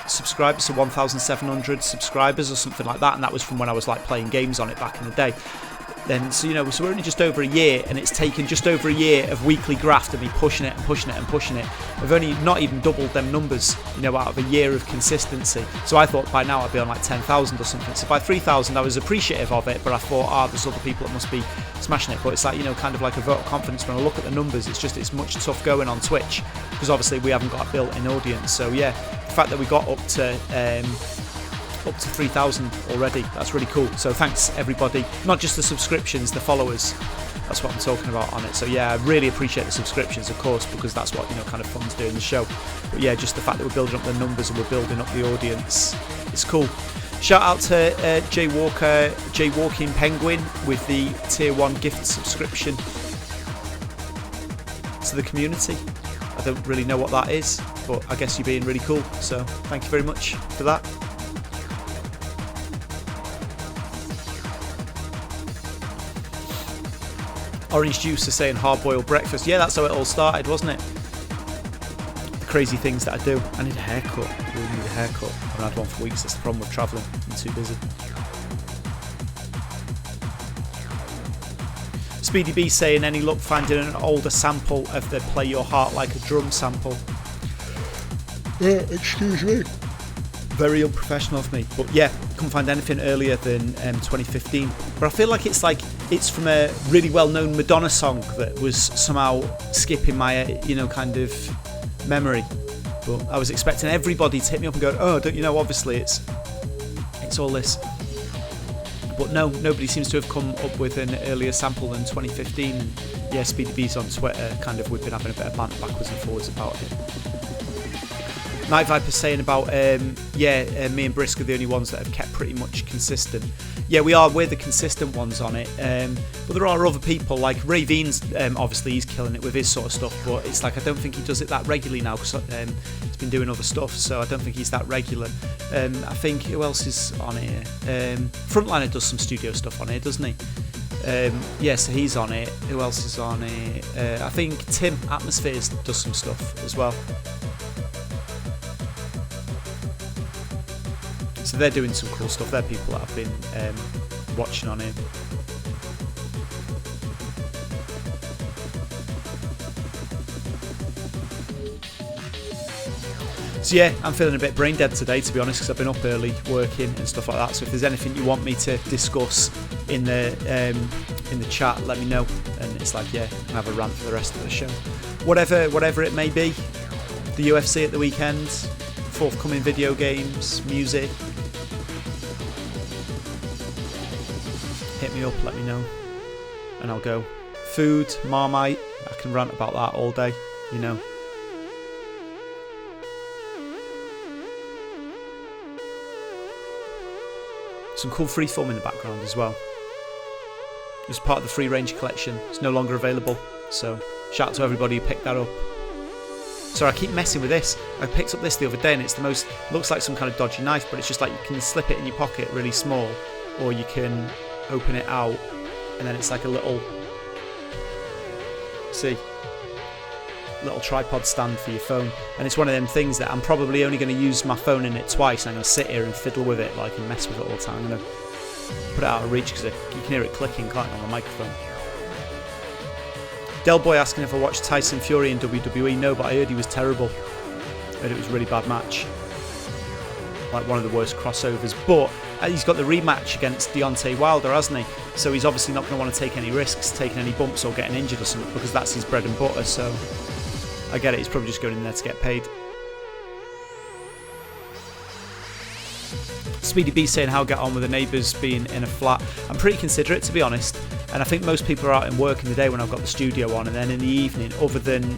[SPEAKER 1] subscribers, so 1,700 subscribers or something like that, and that was from when I was like playing games on it back in the day. Then, so, you know, so we're only just over a year, and it's taken just over a year of weekly graft and me pushing it and pushing it and pushing it. I've only not even doubled them numbers, you know, out of a year of consistency. So I thought by now I'd be on like 10,000 or something. So by 3,000 I was appreciative of it, but I thought, there's other people that must be smashing it. But it's like, you know, kind of like a vote of confidence when I look at the numbers. It's much tough going on Twitch, because obviously we haven't got a built-in audience. So yeah, the fact that we got up to 3,000 already, that's really cool. So thanks everybody, not just the subscriptions, the followers, that's what I'm talking about on it. So yeah, I really appreciate the subscriptions, of course, because that's what, you know, kind of fun's doing the show. But yeah, just the fact that we're building up the numbers and we're building up the audience, it's cool. Shout out to Jay Walker, Jay Walking Penguin, with the tier 1 gift subscription to the community. I don't really know what that is, but I guess you're being really cool, so thank you very much for that. Orange Juice is saying hard-boiled breakfast. Yeah, that's how it all started, wasn't it? The crazy things that I do. I need a haircut. I really need a haircut. I haven't had one for weeks. That's the problem with travelling. I'm too busy. Speedy B saying, any luck finding an older sample of the Play Your Heart Like a Drum sample? Excuse me. Very unprofessional of me. But yeah, couldn't find anything earlier than 2015. But I feel like it's from a really well-known Madonna song that was somehow skipping my, you know, kind of memory. But I was expecting everybody to hit me up and go, oh, don't you know, obviously it's all this. But no, nobody seems to have come up with an earlier sample than 2015. And yeah, Speedy B's on Twitter, kind of, we've been having a bit of banter backwards and forwards about it. Night Viper saying about, me and Brisk are the only ones that have kept pretty much consistent. Yeah, we're the consistent ones on it. But there are other people, like Ray Veens, obviously he's killing it with his sort of stuff, but it's like I don't think he does it that regularly now, because he's been doing other stuff, so I don't think he's that regular. I think, who else is on here? Frontliner does some studio stuff on here, doesn't he? So he's on it. Who else is on it? I think Tim Atmospheres does some stuff as well. So they're doing some cool stuff. They're people that I've been watching on here. So yeah, I'm feeling a bit brain dead today, to be honest, because I've been up early working and stuff like that. So if there's anything you want me to discuss in the chat, let me know. And it's like, yeah, I can have a rant for the rest of the show. Whatever it may be. The UFC at the weekend, forthcoming video games, music. Hit me up, let me know, and I'll go. Food, Marmite, I can rant about that all day, you know. Some cool freeform in the background as well. It was part of the Free Range collection. It's no longer available, so shout out to everybody who picked that up. Sorry, I keep messing with this. I picked up this the other day, and looks like some kind of dodgy knife, but it's just like you can slip it in your pocket really small, or you can open it out, and then it's like a little tripod stand for your phone. And it's one of them things that I'm probably only going to use my phone in it twice, and I'm going to sit here and fiddle with it, like, and mess with it all the time. I'm going to put it out of reach because you can hear it clicking, can't you, on the microphone. Delboy asking if I watched Tyson Fury in WWE. No, but I heard he was terrible. I heard it was a really bad match, like one of the worst crossovers. But he's got the rematch against Deontay Wilder, hasn't he? So he's obviously not going to want to take any risks, taking any bumps or getting injured or something, because that's his bread and butter. So I get it. He's probably just going in there to get paid. Speedy B saying how get on with the neighbours being in a flat. I'm pretty considerate, to be honest, and I think most people are out in work in the day when I've got the studio on, and then in the evening, other than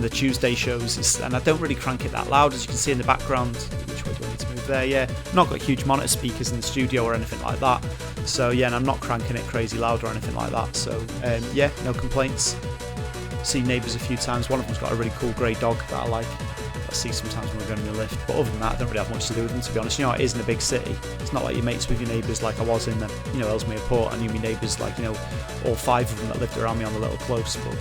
[SPEAKER 1] the Tuesday shows, and I don't really crank it that loud, as you can see in the background. Which way do I need to move there? Yeah, I've not got huge monitor speakers in the studio or anything like that, so yeah, and I'm not cranking it crazy loud or anything like that, so yeah, no complaints. Seen neighbours a few times. One of them's got a really cool grey dog that I like. I see sometimes when we're going in the lift, but other than that I don't really have much to do with them, to be honest. You know, it is in a big city. It's not like you're mates with your neighbours like I was in Ellesmere Port. I knew my neighbours, like, all 5 of them that lived around me on the little close. But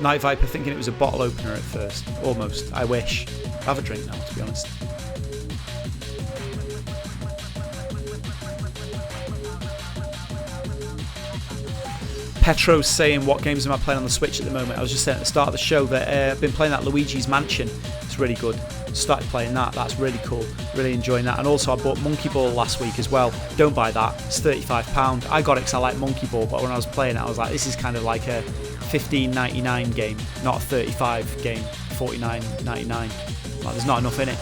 [SPEAKER 1] Night Viper thinking it was a bottle opener at first, almost. I wish. I have a drink now, to be honest. Petro's saying, what games am I playing on the Switch at the moment? I was just saying at the start of the show that I've been playing that Luigi's Mansion. It's really good. Started playing that. That's really cool. Really enjoying that. And also I bought Monkey Ball last week as well. Don't buy that. It's £35. I got it because I like Monkey Ball, but when I was playing it I was like, this is kind of like a $15.99 game, not a $35 game, $49.99. Like, there's not enough in it.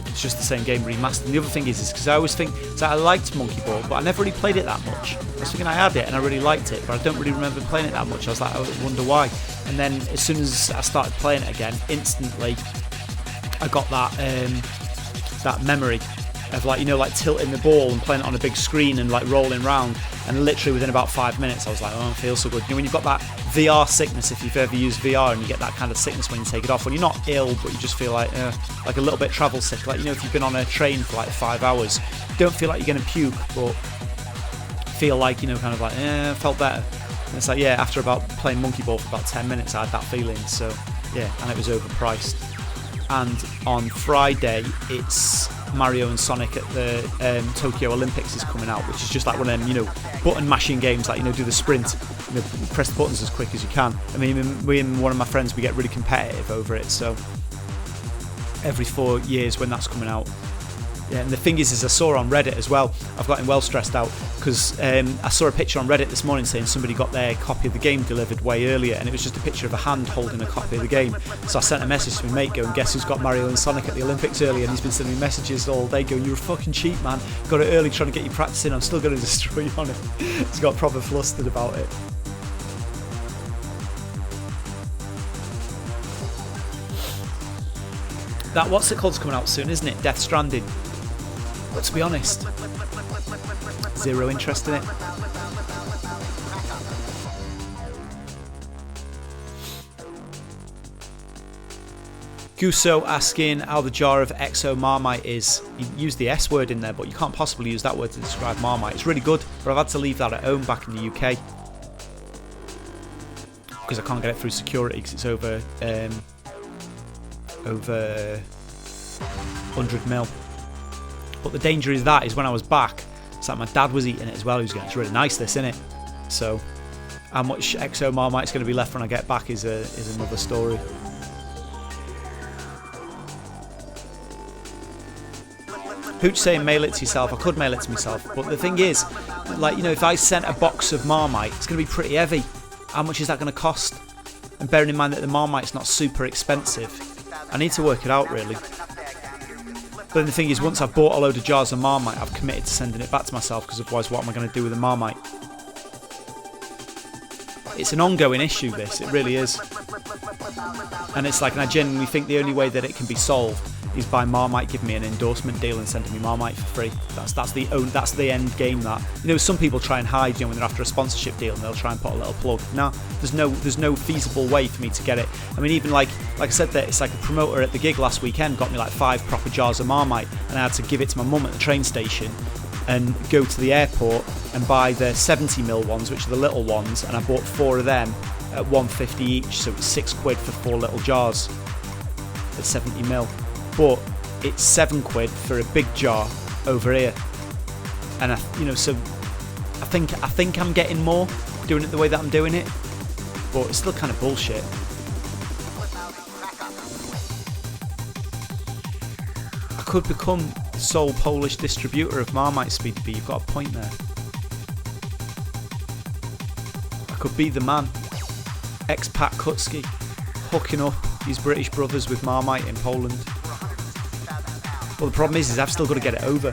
[SPEAKER 1] It's just the same game remastered. And the other thing is because I always think that I liked Monkey Ball, but I never really played it that much. I was thinking I had it and I really liked it, but I don't really remember playing it that much. I was like, I wonder why. And then as soon as I started playing it again, instantly I got that memory of, like, like tilting the ball and playing it on a big screen and like rolling around, and literally within about 5 minutes I was like, oh, it feels so good. When you've got that VR sickness, if you've ever used VR, and you get that kind of sickness when you take it off, when you're not ill but you just feel like a little bit travel sick, like, if you've been on a train for like 5 hours, don't feel like you're going to puke, but feel like, kind of like, felt better. And it's like, yeah, after about playing Monkey Ball for about 10 minutes I had that feeling. So yeah, and it was overpriced. And on Friday it's Mario and Sonic at the Tokyo Olympics is coming out, which is just like one of them, button mashing games, like, do the sprint, press the buttons as quick as you can. I mean, me and one of my friends, we get really competitive over it, so every 4 years when that's coming out. Yeah, and the thing is I saw on Reddit as well, I've gotten well stressed out because I saw a picture on Reddit this morning saying somebody got their copy of the game delivered way earlier, and it was just a picture of a hand holding a copy of the game. So I sent a message to my mate going, guess who's got Mario and Sonic at the Olympics early? And he's been sending me messages all day going, you're a fucking cheat, man, got it early trying to get you practicing, I'm still going to destroy you on it. He's got proper flustered about it. That what's it called's coming out soon, isn't it? Death Stranding. But to be honest, zero interest in it. Guso asking how the jar of Exo Marmite is. You use the S word in there, but you can't possibly use that word to describe Marmite. It's really good, but I've had to leave that at home back in the UK because I can't get it through security because it's over 100ml. But the danger is when I was back, it's like my dad was eating it as well. He was going, it's really nice this, isn't it? So how much Exo Marmite's going to be left when I get back is another story. Hooch saying mail it to yourself. I could mail it to myself, but the thing is, like, if I sent a box of Marmite, it's going to be pretty heavy. How much is that going to cost? And bearing in mind that the Marmite's not super expensive, I need to work it out really. But the thing is, once I've bought a load of jars of Marmite, I've committed to sending it back to myself, because otherwise what am I going to do with the Marmite? It's an ongoing issue, this, it really is. And it's like, and I genuinely think the only way that it can be solved is by Marmite giving me an endorsement deal and sending me Marmite for free. That's the end game. That, some people try and hide, when they're after a sponsorship deal, and they'll try and put a little plug. No, there's no feasible way for me to get it. I mean, even like I said, that it's like a promoter at the gig last weekend got me like 5 proper jars of Marmite, and I had to give it to my mum at the train station and go to the airport and buy the 70ml ones, which are the little ones, and I bought 4 of them at $1.50 each, so it's £6 for 4 little jars at 70ml. But it's £7 for a big jar over here, and so I think I'm getting more doing it the way that I'm doing it, but it's still kind of bullshit. could become the sole Polish distributor of Marmite, Speedy B. You've got a point there. I could be the man. Expat Kutski, hooking up his British brothers with Marmite in Poland. Well, the problem is I've still got to get it over.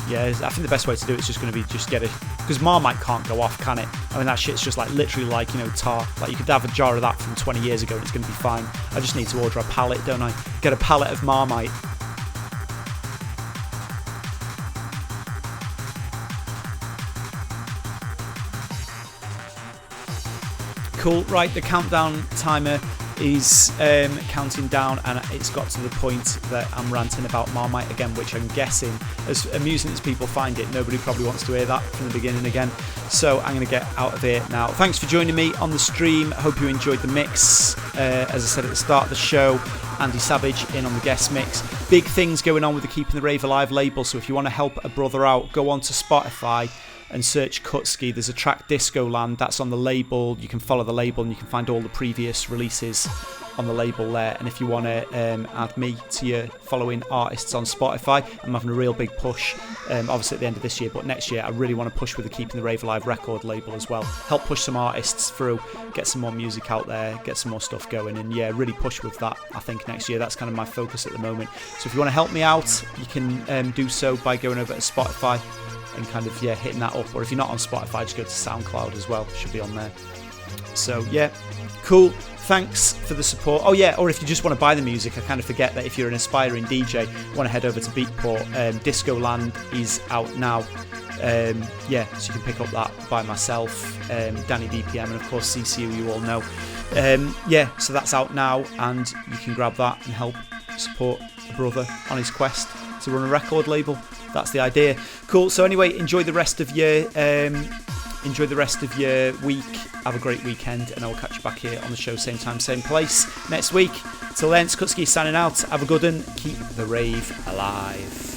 [SPEAKER 1] Yeah, I think the best way to do it is just going to be just get it, because Marmite can't go off, can it? I mean, that shit's just like literally like, you know, tar. Like, you could have a jar of that from 20 years ago and it's going to be fine. I just need to order a pallet, don't I? Get a pallet of Marmite. Cool, right, the countdown timer is counting down, and it's got to the point that I'm ranting about Marmite again, which I'm guessing, as amusing as people find it, nobody probably wants to hear that from the beginning again. So I'm going to get out of here now. Thanks for joining me on the stream. Hope you enjoyed the mix. As I said at the start of the show, Andy Savage in on the guest mix. Big things going on with the Keeping the Rave Alive label, so if you want to help a brother out, go on to Spotify and search Kutski. There's a track, Disco Land, that's on the label. You can follow the label and you can find all the previous releases on the label there. And if you want to add me to your following artists on Spotify, I'm having a real big push, obviously at the end of this year, but next year I really want to push with the Keeping the Rave Alive record label as well. Help push some artists through, get some more music out there, get some more stuff going, and yeah, really push with that. I think next year that's kind of my focus at the moment. So if you want to help me out, you can do so by going over to Spotify and kind of, yeah, hitting that up. Or if you're not on Spotify, just go to SoundCloud as well. It should be on there. So yeah, cool. Thanks for the support. Oh yeah, or if you just want to buy the music, I kind of forget that if you're an aspiring DJ, you want to head over to Beatport. Disco Land is out now. Yeah, so you can pick up that by myself, Danny BPM, and of course CCU, you all know. Yeah, so that's out now, and you can grab that and help support a brother on his quest to run a record label. That's the idea. Cool. So anyway, enjoy the rest of your week. Have a great weekend, and I will catch you back here on the show, same time, same place next week. Till then, it's Kutski signing out. Have a good one. Keep the rave alive.